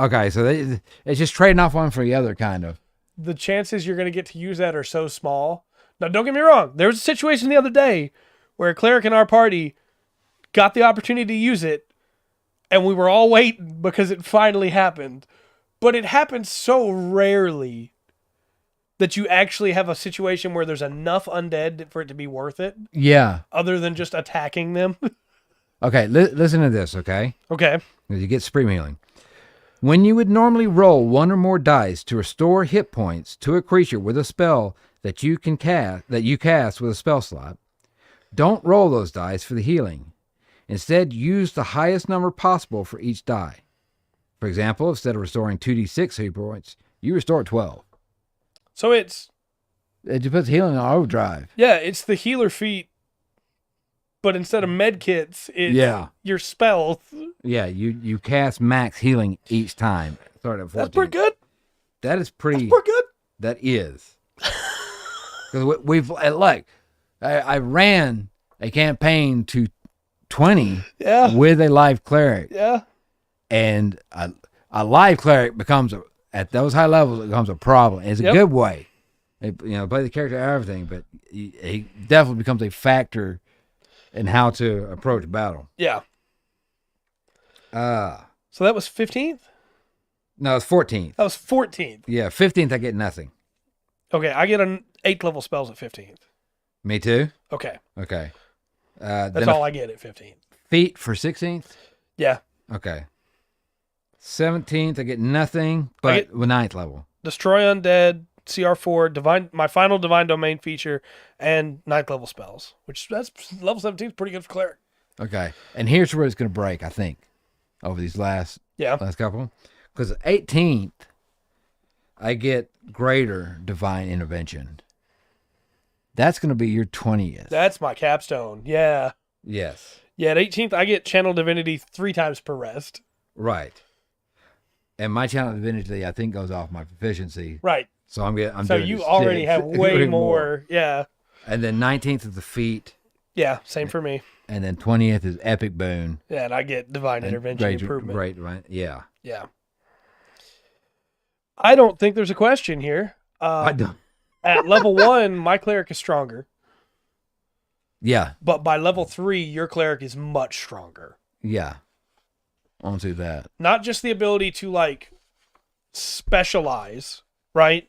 Okay, so it's just trading off one for the other, kind of. the chances you're going to get to use that are so small. Now, don't get me wrong. There was a situation the other day where a cleric in our party got the opportunity to use it, and we were all waiting because it finally happened. But it happens so rarely that you actually have a situation where there's enough undead for it to be worth it, Yeah. other than just attacking them. Okay, listen to this, okay? Okay. You get Supreme Healing. When you would normally roll one or more dice to restore hit points to a creature with a spell that you cast with a spell slot, don't roll those dice for the healing. Instead, use the highest number possible for each die. For example, instead of restoring 2d6 hit points, you restore 12. So it puts healing on overdrive. it's the healer feat, but instead of med kits, it's your spells. Yeah, you cast max healing each time. Start at 14. That's pretty good. That is pretty. That's pretty good. That is. Because we've like, I ran a campaign to 20 with a live cleric. Yeah. And a live cleric becomes, at those high levels, it becomes a problem. It's a good way. Play the character and everything, but he definitely becomes a factor in how to approach battle. Yeah. So that was 15th? No, it's 14th. That was 14th. Yeah, 15th I get nothing. Okay, I get an 8th level spells at 15th. Me too? Okay. Okay. That's all I get at 15th. Feet for 16th? Yeah. Okay. 17th I get nothing, but with 9th level. Destroy Undead, CR4, my final Divine Domain feature, and 9th level spells, that's level 17 is pretty good for Cleric. Okay. And here's where it's going to break, I think, over these last couple. Because 18th, I get greater Divine Intervention. That's going to be your 20th. That's my capstone. Yeah. Yes. Yeah, at 18th, I get Channel Divinity 3 times per rest. Right. And my Channel Divinity, I think, goes off my proficiency. Right. So I'm so you already have way more. Yeah. And then 19th is the feat. Yeah, same for me. And then 20th is Epic Boon. Yeah, and I get Divine Intervention Improvement. Right. Yeah. Yeah. I don't think there's a question here. I don't. At level 1, my cleric is stronger. Yeah. But by level 3, your cleric is much stronger. Yeah. Onto that. Not just the ability to, specialize, right,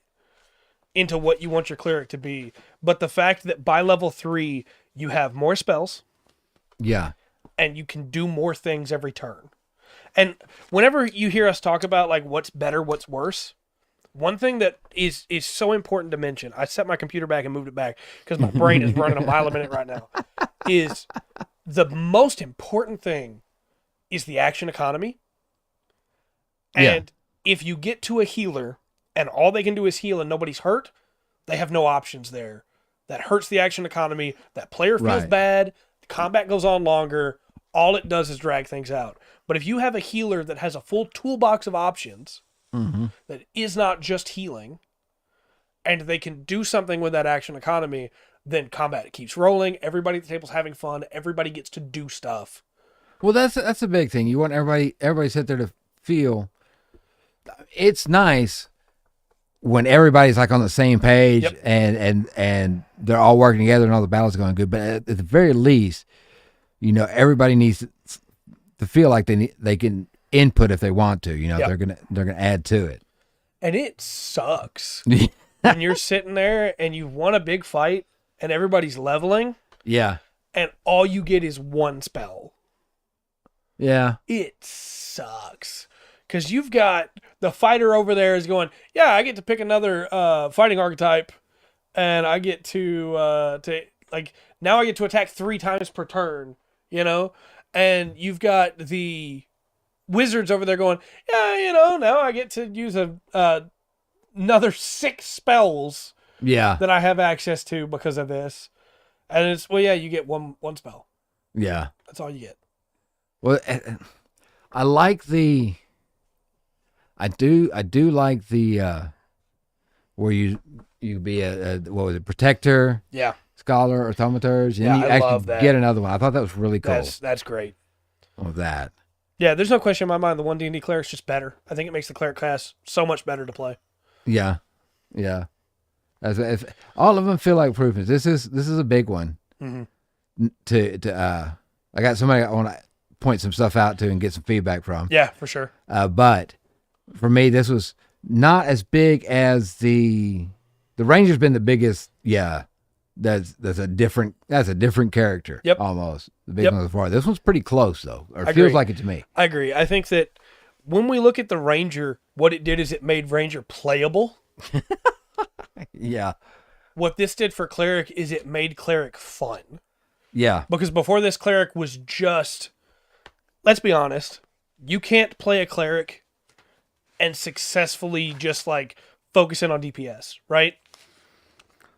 into what you want your cleric to be, but the fact that by level 3, you have more spells. Yeah. And you can do more things every turn. And whenever you hear us talk about, what's better, what's worse, one thing that is so important to mention, I set my computer back and moved it back because my brain is running a mile a minute right now, is the most important thing is the action economy. And if you get to a healer and all they can do is heal and nobody's hurt, they have no options there. That hurts the action economy. That player feels bad. The combat goes on longer. All it does is drag things out. But if you have a healer that has a full toolbox of options, that is not just healing, and they can do something with that action economy, then combat keeps rolling. Everybody at the table's having fun. Everybody gets to do stuff. Well, that's a big thing. You want everybody sit there to feel. It's nice when everybody's on the same page and they're all working together and all the battles are going good. But at the very least, everybody needs to feel like they can input if they want to. They're gonna add to it. And it sucks when you're sitting there and you won a big fight and everybody's leveling. Yeah. And all you get is one spell. Yeah. It sucks. Because you've got the fighter over there is going, yeah, I get to pick another fighting archetype, and I get to now I get to attack 3 times per turn, And you've got the wizards over there going, yeah, now I get to use another 6 spells Yeah. that I have access to because of this. And it's, well, yeah, you get one spell. Yeah. That's all you get. Well, I like the. I do like the where you be a what was it, protector, Yeah. scholar, or thaumaturge, and Yeah, you I actually love that. get another one. I thought that was really cool. That's great. With that. Yeah, there's no question in my mind the 1D&D cleric's just better. I think it makes the cleric class so much better to play. Yeah. Yeah. As if all of them feel like improvements. This is a big one. Mm-hmm. I got somebody I want to point some stuff out to and get some feedback from. Yeah, for sure. But for me, this was not as big as the Ranger's been the biggest. Yeah, that's a different character. Yep. Almost the big Yep. one before. This one's pretty close though, or I feels agree. like it to me. I agree. I think that when we look at the Ranger, what it did is it made Ranger playable. Yeah. What this did for Cleric is it made Cleric fun. Yeah. Because before this, Cleric was just, let's be honest, you can't play a Cleric and successfully just like focus in on DPS, right?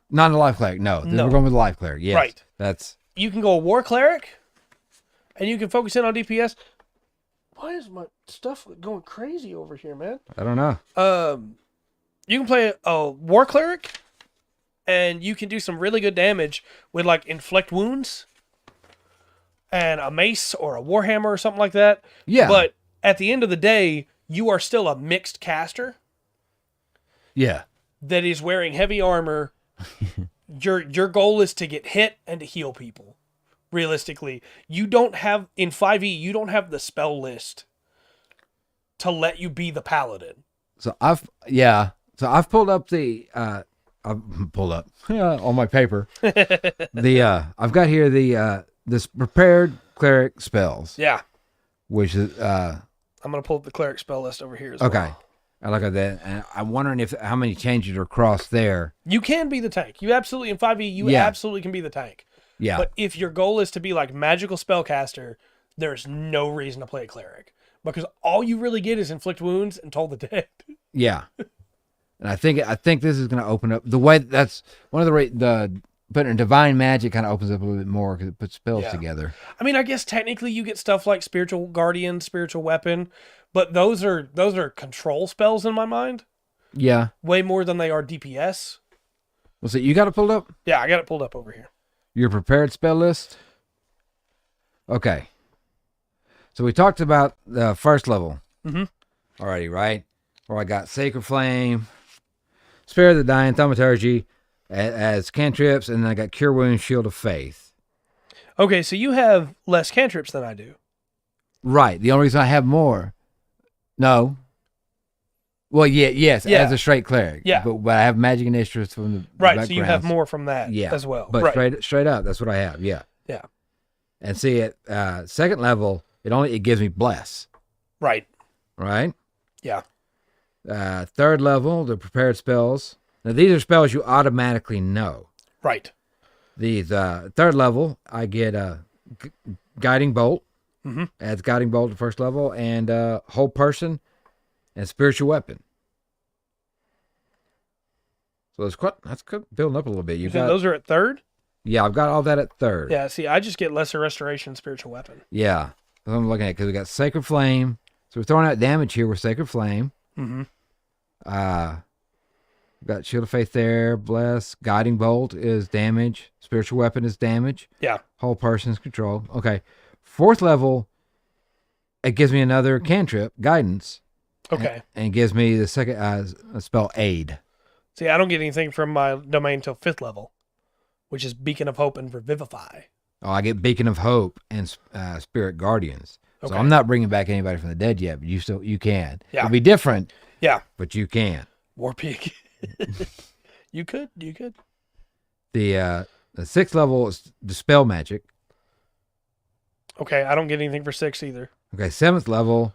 Not a life cleric. No. No. We're going with a life cleric. Yes. Right. That's You can go a War Cleric and you can focus in on DPS. Why is my stuff going crazy over here, man? I don't know. You can play a War Cleric and you can do some really good damage with like inflict wounds and a mace or a warhammer or something like that. Yeah. But at the end of the day, you are still a mixed caster Yeah. that is wearing heavy armor. Your goal is to get hit and to heal people. Realistically, you don't have in 5e, you don't have the spell list to let you be the paladin. So I've pulled up I've pulled up on my paper. I've got here this prepared cleric spells, Yeah, which is I'm gonna pull up the cleric spell list over here as well. okay. I look at that, and I'm wondering how many changes are across there. You can be the tank. You absolutely in 5e, you Yeah. absolutely can be the tank. Yeah, But if your goal is to be like magical spellcaster, there's no reason to play a cleric because all you really get is inflict wounds and toll the dead. yeah. And I think this is going to open up the way. That's one of the but in divine magic kind of opens up a little bit more because it puts spells Yeah. together. I mean, I guess technically you get stuff like spiritual guardian, spiritual weapon, but those are control spells in my mind, Yeah. way more than they are DPS. Well, so you got it pulled up. Yeah, I got it pulled up over here. Your prepared spell list? Okay. So we talked about the first level already, right? Where I got Sacred Flame, Spare the Dying, Thaumaturgy as cantrips, and then I got Cure Wounds, Shield of Faith. Okay, so you have less cantrips than I do. Right. The only reason I have more. No. Well, yes, Yeah. as a straight cleric. Yeah. But I have magic initiatives from the Right, so you have backgrounds. more from that Yeah. as well. But right. straight up, that's what I have. Yeah. Yeah. And see, at second level, it gives me Bless. Right. Right? Yeah. Third level, the prepared spells. Now, these are spells you automatically know. Right. The third level, I get Guiding Bolt. Mm-hmm. Adds Guiding Bolt to first level, and Whole Person, and Spiritual Weapon. So that's building up a little bit. You said those are at third? Yeah, I've got all that at third. Yeah, see, I just get lesser restoration, spiritual weapon. Yeah. That's what I'm looking at, because we got Sacred Flame. So we're throwing out damage here with Sacred Flame. Mm-hmm. Got Shield of Faith there. Bless. Guiding Bolt is damage. Spiritual Weapon is damage. Yeah. Whole Person is control. Okay. Fourth level, it gives me another cantrip, Guidance. Okay. And gives me the second spell, Aid. See, I don't get anything from my domain until 5th level, which is Beacon of Hope and Revivify. Oh, I get Beacon of Hope and Spirit Guardians. So Okay. I'm not bringing back anybody from the dead yet, but you can. Yeah. It'll be different, Yeah. but you can. War Pig. You could. The sixth level is Dispel Magic. Okay, I don't get anything for 6 either. Okay, seventh level,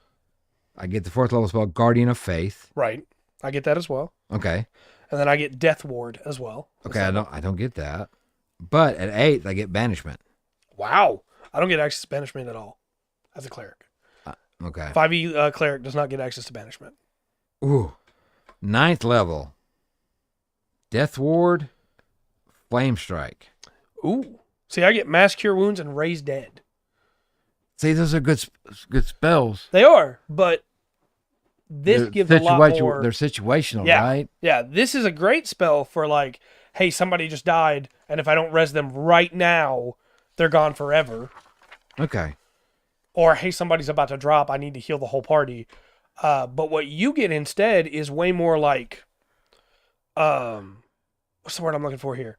I get the fourth level spell, Guardian of Faith. Right. I get that as well. Okay. And then I get Death Ward as well. Okay, I don't get that. But at eighth, I get Banishment. Wow. I don't get access to banishment at all. as a cleric. Okay. 5e cleric does not get access to banishment. Ooh. 9th level. Death Ward, Flame Strike. Ooh. See, I get mass cure wounds and raise dead. See, those are good spells. They are, but this gives a lot more. They're situational, Yeah. right? Yeah, this is a great spell for like, hey, somebody just died, and if I don't res them right now, they're gone forever. Okay. Or, hey, somebody's about to drop, I need to heal the whole party. But what you get instead is way more like, what's the word I'm looking for here?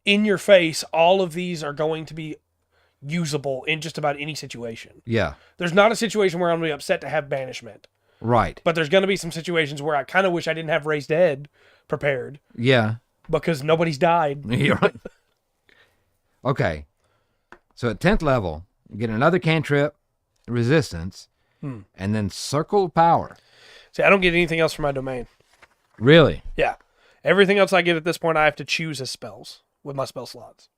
In your face, all of these are going to be usable in just about any situation. Yeah. There's not a situation where I'm going to be upset to have banishment. Right. But there's going to be some situations where I kind of wish I didn't have raised dead prepared. Yeah. Because nobody's died. You're right. Okay. So at 10th level, you get another cantrip, resistance, and then circle of power. See, I don't get anything else from my domain. Really? Yeah. Everything else I get at this point, I have to choose as spells with my spell slots.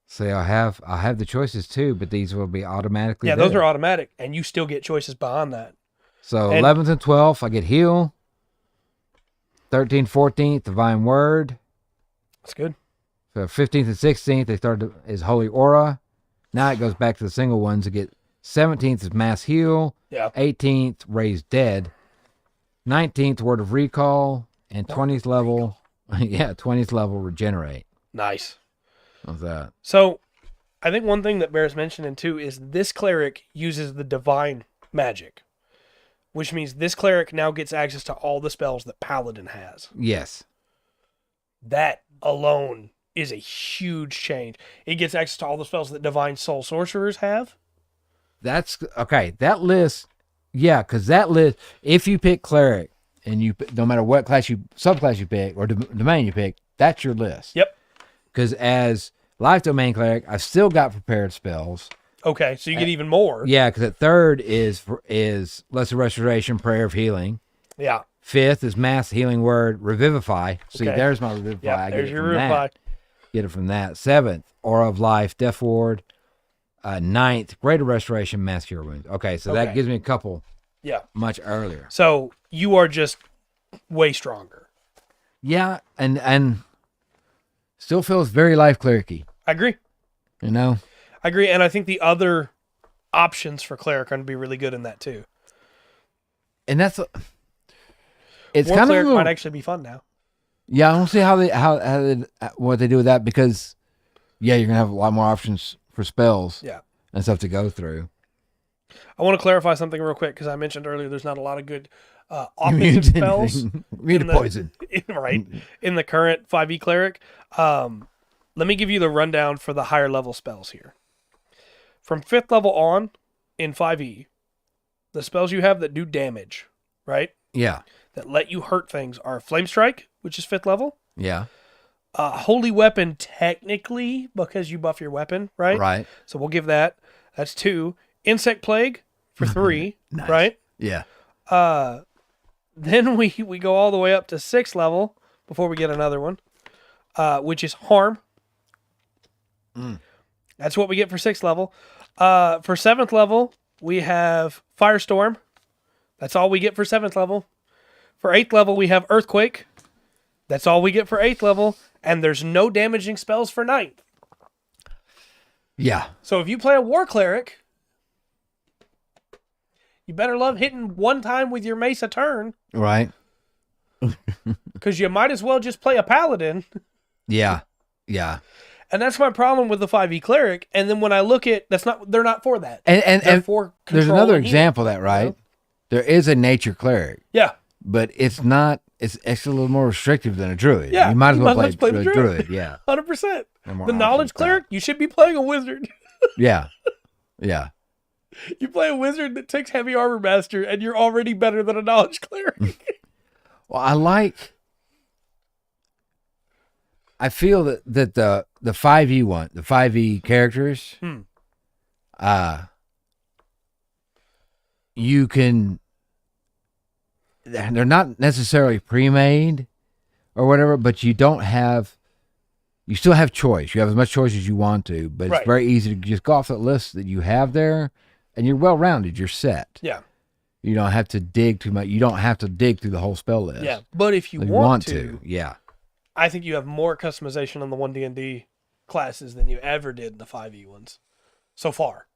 See, I have the choices too, but these will be automatically. Yeah, there. those are automatic, and you still get choices behind that. So 11th and 12th, I get heal. 13th, 14th, divine word. That's good. So 15th and 16th, they start is holy aura. Now it goes back to the single ones to get 17th is mass heal. Yeah. 18th, raise dead. 19th, word of recall. And 20th level, 20th level, regenerate. Nice. What's that? So, I think one thing that bears mentioning too is this cleric uses the divine magic, which means this cleric now gets access to all the spells that Paladin has. Yes. That alone is a huge change. It gets access to all the spells that divine soul sorcerers have. That's okay. That list, yeah, because that list, if you pick cleric and you no matter what subclass you pick or domain you pick, that's your list. Yep. Because as life domain cleric, I've still got prepared spells. Okay, so you get even more. Yeah, because at 3rd is lesser restoration, prayer of healing. Yeah. 5th is mass healing word, revivify. See, Okay. there's my revivify. Yeah, I get there's it your from revivify. that. Get it from that. 7th, aura of life, death ward. 9th, greater restoration, mass cure wounds. Okay, so that gives me a couple. Yeah. Much earlier. So you are just way stronger. Yeah, and still feels very life cleric-y. I agree. You know? I agree, and I think the other options for cleric are going to be really good in that too. And that's it's War kind cleric of a little, might actually be fun now. Yeah, I don't see what they do with that because you're gonna have a lot more options for spells. Yeah. And stuff to go through. I want to clarify something real quick because I mentioned earlier there's not a lot of good offensive spells. Immune to poison. Right. In the current 5e cleric. Let me give you the rundown for the higher level spells here. From 5th level on in 5e, the spells you have that do damage, right? Yeah. That let you hurt things are Flame Strike, which is 5th level. Yeah. Holy Weapon, technically, because you buff your weapon, right? Right. So we'll give that. That's 2. Insect Plague for 3, Nice. right? Yeah. Then we go all the way up to 6th level before we get another one, which is Harm. That's what we get for 6th level. For 7th level, we have Firestorm. That's all we get for 7th level. For 8th level, we have Earthquake. That's all we get for 8th level. And there's no damaging spells for 9th. Yeah. So if you play a War Cleric, you better love hitting one time with your mace a turn. Right. Because you might as well just play a Paladin. Yeah. Yeah. And that's my problem with the 5e Cleric. And then when I look at, they're not for that. And They're for there's control another and healing, example of that, right? you know? There is a nature cleric, Yeah. but it's actually a little more restrictive than a druid. Yeah, You might as you well might as play well a play the druid. druid. Yeah. 100%. And more The Knowledge options Cleric, you should be playing a wizard. Yeah. Yeah. You play a wizard that takes heavy armor master, and you're already better than a Knowledge Cleric. Well, I feel that the 5e one, the 5e characters, you can, they're not necessarily pre-made or whatever, but you still have choice. You have as much choice as you want to, but Right. it's very easy to just go off that list that you have there and you're well rounded. You're set. Yeah. You don't have to dig too much. You don't have to dig through the whole spell list. Yeah. But if you If want to, yeah. I think you have more customization on the 1D&D classes than you ever did in the 5e ones so far.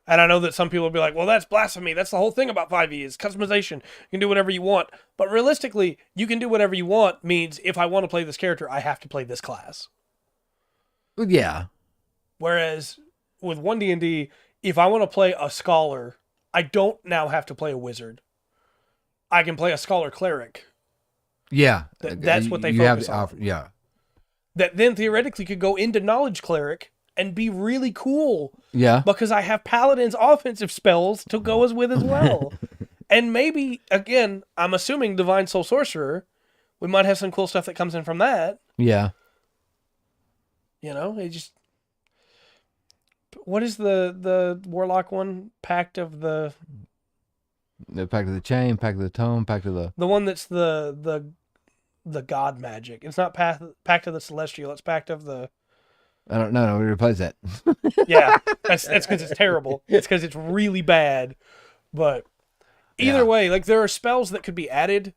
And I know that some people will be like, well, that's blasphemy. That's the whole thing about 5e is customization. You can do whatever you want. But realistically, you can do whatever you want means if I want to play this character, I have to play this class. Yeah. Whereas with 1D&D, if I want to play a scholar, I don't now have to play a wizard. I can play a scholar cleric. Yeah. That's what they focus on. Yeah. That then theoretically could go into knowledge cleric and be really cool. Yeah. Because I have paladin's offensive spells to go as well. And maybe, again, I'm assuming divine soul sorcerer, we might have some cool stuff that comes in from that. Yeah. You know, it just... What is the warlock one? Pact of the Pact of the Chain, Pact of the Tome, Pact of the... The one that's the god magic. It's not Pact of the Celestial, it's Pact of the... I don't know. We replace that. Yeah, that's because it's terrible. It's because it's really bad. But either way, like there are spells that could be added.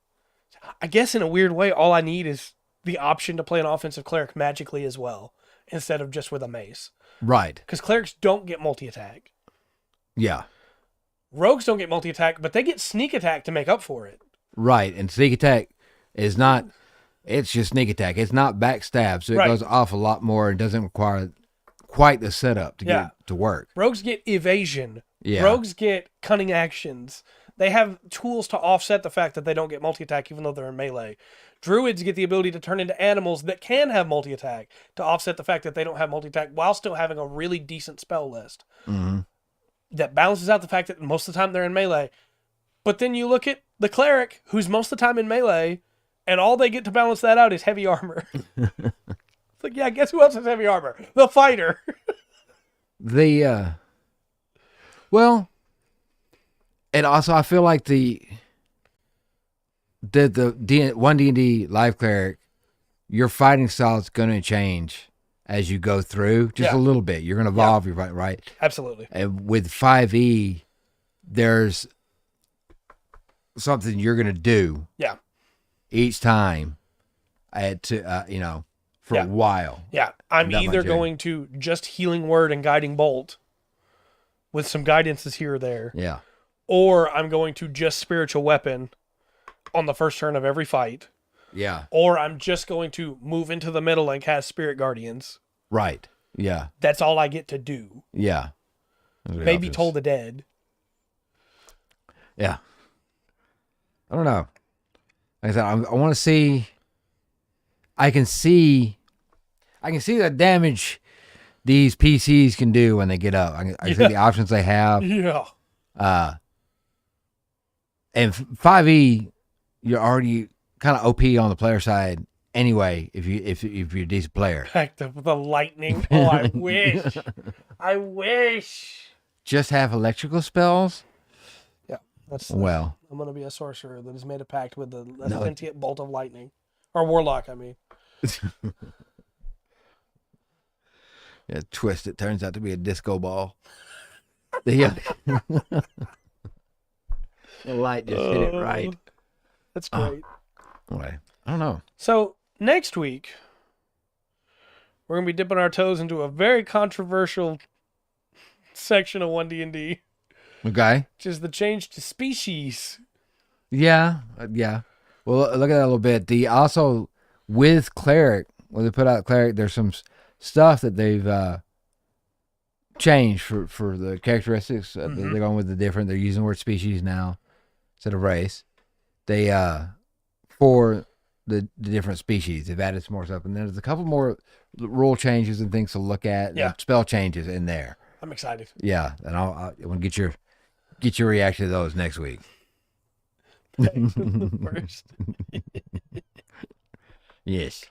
I guess in a weird way, all I need is the option to play an offensive cleric magically as well, instead of just with a mace. Right. Because clerics don't get multi-attack. Yeah. Rogues don't get multi-attack, but they get sneak attack to make up for it. Right. And sneak attack is not... It's just sneak attack. It's not backstab, so it goes off a lot more and doesn't require quite the setup to get it to work. Rogues get evasion. Yeah. Rogues get cunning actions. They have tools to offset the fact that they don't get multi-attack even though they're in melee. Druids get the ability to turn into animals that can have multi-attack to offset the fact that they don't have multi-attack while still having a really decent spell list. Mm-hmm. That balances out the fact that most of the time they're in melee. But then you look at the cleric, who's most of the time in melee, and all they get to balance that out is heavy armor. It's like, yeah, guess who else has heavy armor? The fighter. Well, and also I feel like the 1D&D live cleric, your fighting style is going to change as you go through, just a little bit. You're going to evolve your fight, right? Absolutely. And with 5e, there's something you're going to do. Yeah. Each time, for a while. Yeah, I'm either going to just healing word and guiding bolt with some guidances here or there. Yeah. Or I'm going to just spiritual weapon on the first turn of every fight. Yeah. Or I'm just going to move into the middle and cast spirit guardians. Right. Yeah. That's all I get to do. Yeah. Maybe Toll the Dead. Yeah. I don't know. Like I said, I want to see. I can see the damage these PCs can do when they get up. I see the options they have. Yeah. And 5e, you're already kind of OP on the player side anyway. If you're a decent player. Back to the lightning. Oh, I wish. I wish. Just have electrical spells. I'm going to be a sorcerer that has made a pact with a sentient bolt of lightning. Or warlock, I mean. Yeah, twist. It turns out to be a disco ball. The light just hit it right. That's great. Anyway, I don't know. So, next week, we're going to be dipping our toes into a very controversial section of 1D&D. Okay. Which is the change to species. Yeah. Yeah. Well, look at that a little bit. Also, with Cleric, when they put out Cleric, there's some stuff that they've changed for the characteristics. They're going with the different. They're using the word species now instead of race. They, for the different species, they've added some more stuff. And there's a couple more rule changes and things to look at. Yeah. Spell changes in there. I'm excited. Yeah. And I want to get your reaction to those next week. First. Yes.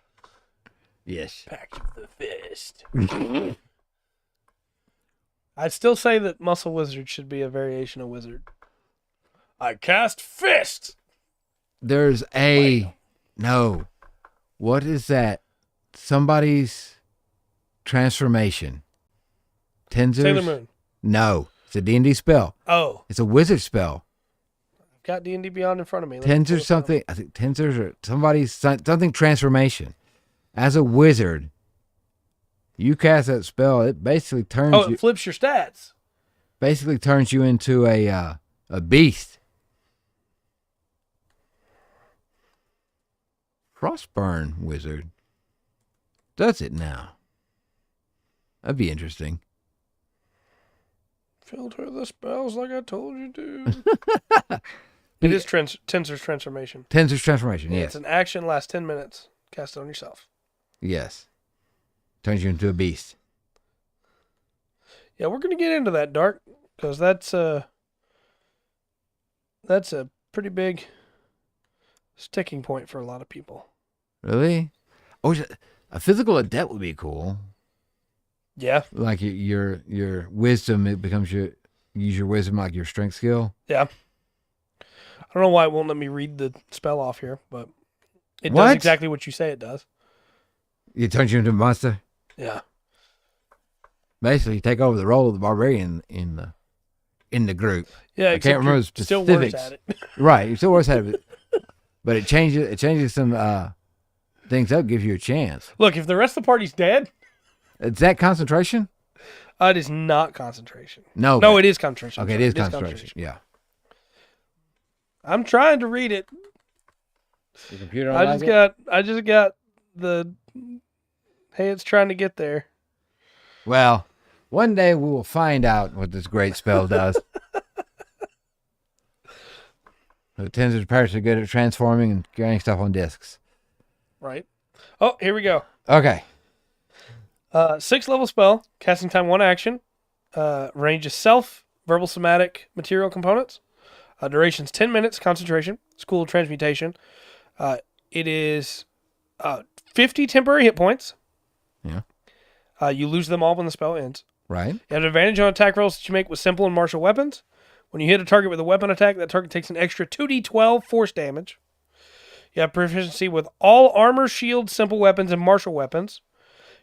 Pact of the Fist. I'd still say that Muscle Wizard should be a variation of Wizard. I cast Fist! There's no. What is that? Somebody's transformation. Tenzer's? Sailor Moon. No. It's a D&D spell. Oh, It's a wizard spell. I've got D&D Beyond in front of me. Let me pull Tensor this up. something. I think tensors or something transformation. As a wizard, you cast that spell. It basically turns Oh, you. it flips your stats. Basically turns you into a beast. Frostburn wizard. Does it now? That'd be interesting. Filter the spells like I told you to. It is Tensor's Transformation. Tensor's transformation, Yeah, yes. it's an action, lasts 10 minutes. Cast it on yourself. Yes. Turns you into a beast. Yeah, we're going to get into that, Dark, because that's a pretty big sticking point for a lot of people. Really? Oh, a physical adept would be cool. Yeah. Like your wisdom, it becomes use your wisdom like your strength skill. Yeah. I don't know why it won't let me read the spell off here, but it What? does exactly what you say it does. It turns you into a monster. Yeah. Basically, you take over the role of the barbarian in the group. Yeah, I can't remember the still worse specifics. at it. Right, you still worse at it, but it changes some things up, gives you a chance. Look, if the rest of the party's dead, Is that concentration? it is not concentration. No. No, it is concentration. Okay, Sorry, it is concentration. Yeah. I'm trying to read it. The computer. I just got the. Hey, it's trying to get there. Well, one day we will find out what this great spell does. The Tensor's parents are good at transforming and getting stuff on discs. Right. Oh, here we go. Okay. 6th level spell, casting time 1 action. Range is self, verbal, somatic, material components. Duration's 10 minutes, concentration, school of transmutation. It is 50 temporary hit points. Yeah. You lose them all when the spell ends. Right. You have an advantage on attack rolls that you make with simple and martial weapons. When you hit a target with a weapon attack, that target takes an extra 2d12 force damage. You have proficiency with all armor, shield, simple weapons, and martial weapons.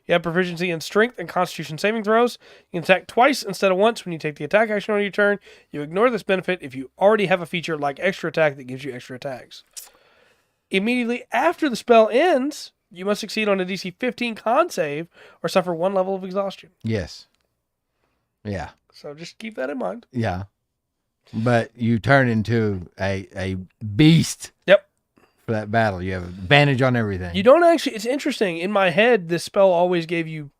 You have proficiency in strength and constitution saving throws. You can attack twice instead of once when you take the attack action on your turn. You ignore this benefit if you already have a feature like extra attack that gives you extra attacks. Immediately after the spell ends, you must succeed on a DC 15 con save or suffer 1 level of exhaustion. Yes. Yeah. So just keep that in mind. Yeah. But you turn into a beast. Yep. For that battle. You have advantage on everything. You don't actually, it's interesting. In my head, this spell always gave you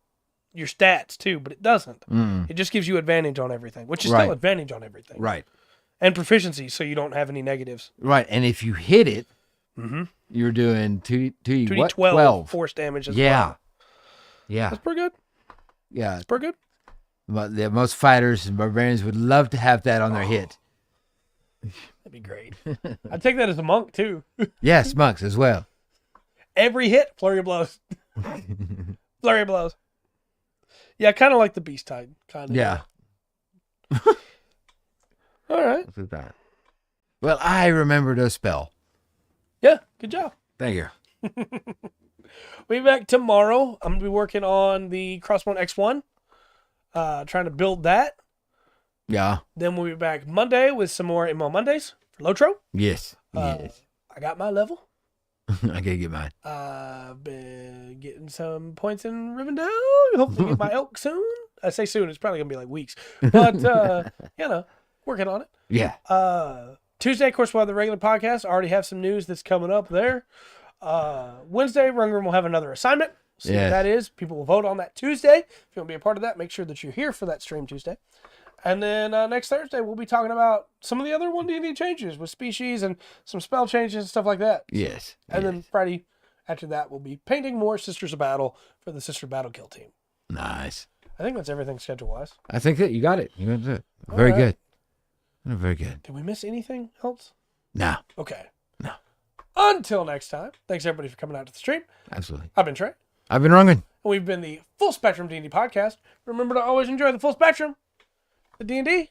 your stats too, but it doesn't. Mm. It just gives you advantage on everything, which is Right. still advantage on everything. Right. And proficiency, so you don't have any negatives. Right. And if you hit it, Mm-hmm. you're doing 2d12 12 force damage as well. Yeah. That's pretty good. Yeah. That's pretty good. But most fighters and barbarians would love to have that on their hit. That'd be great. I'd take that as a monk too. Yes, monks as well. Every hit, flurry of blows. Flurry of blows. Yeah, kind of like the beast type. Kind of. Yeah. All right. Well, I remembered a spell. Yeah, good job. Thank you. We'll be back tomorrow. I'm going to be working on the Crossbone X1. Trying to build that. Yeah. Then we'll be back Monday with some more ML Mondays for Lotro. Yes. Yes. I got my level. I gotta get mine. I've been getting some points in Rivendell. Hopefully get my elk soon. I say soon. It's probably going to be like weeks. But, working on it. Yeah. Tuesday, of course, we'll have the regular podcast. I already have some news that's coming up there. Wednesday, Run Room will have another assignment. See what that is. People will vote on that Tuesday. If you want to be a part of that, make sure that you're here for that stream Tuesday. And then next Thursday, we'll be talking about some of the other 1D&D changes with species and some spell changes and stuff like that. Yes. And then Friday, after that, we'll be painting more Sisters of Battle for the Sister Battle Kill team. Nice. I think that's everything schedule-wise. I think that you got it. You got it. Very good. Very good. Did we miss anything else? No. Okay. No. Until next time, thanks everybody for coming out to the stream. Absolutely. I've been Trey. I've been Rungan. And we've been the Full Spectrum D&D podcast. Remember to always enjoy the full spectrum. The D&D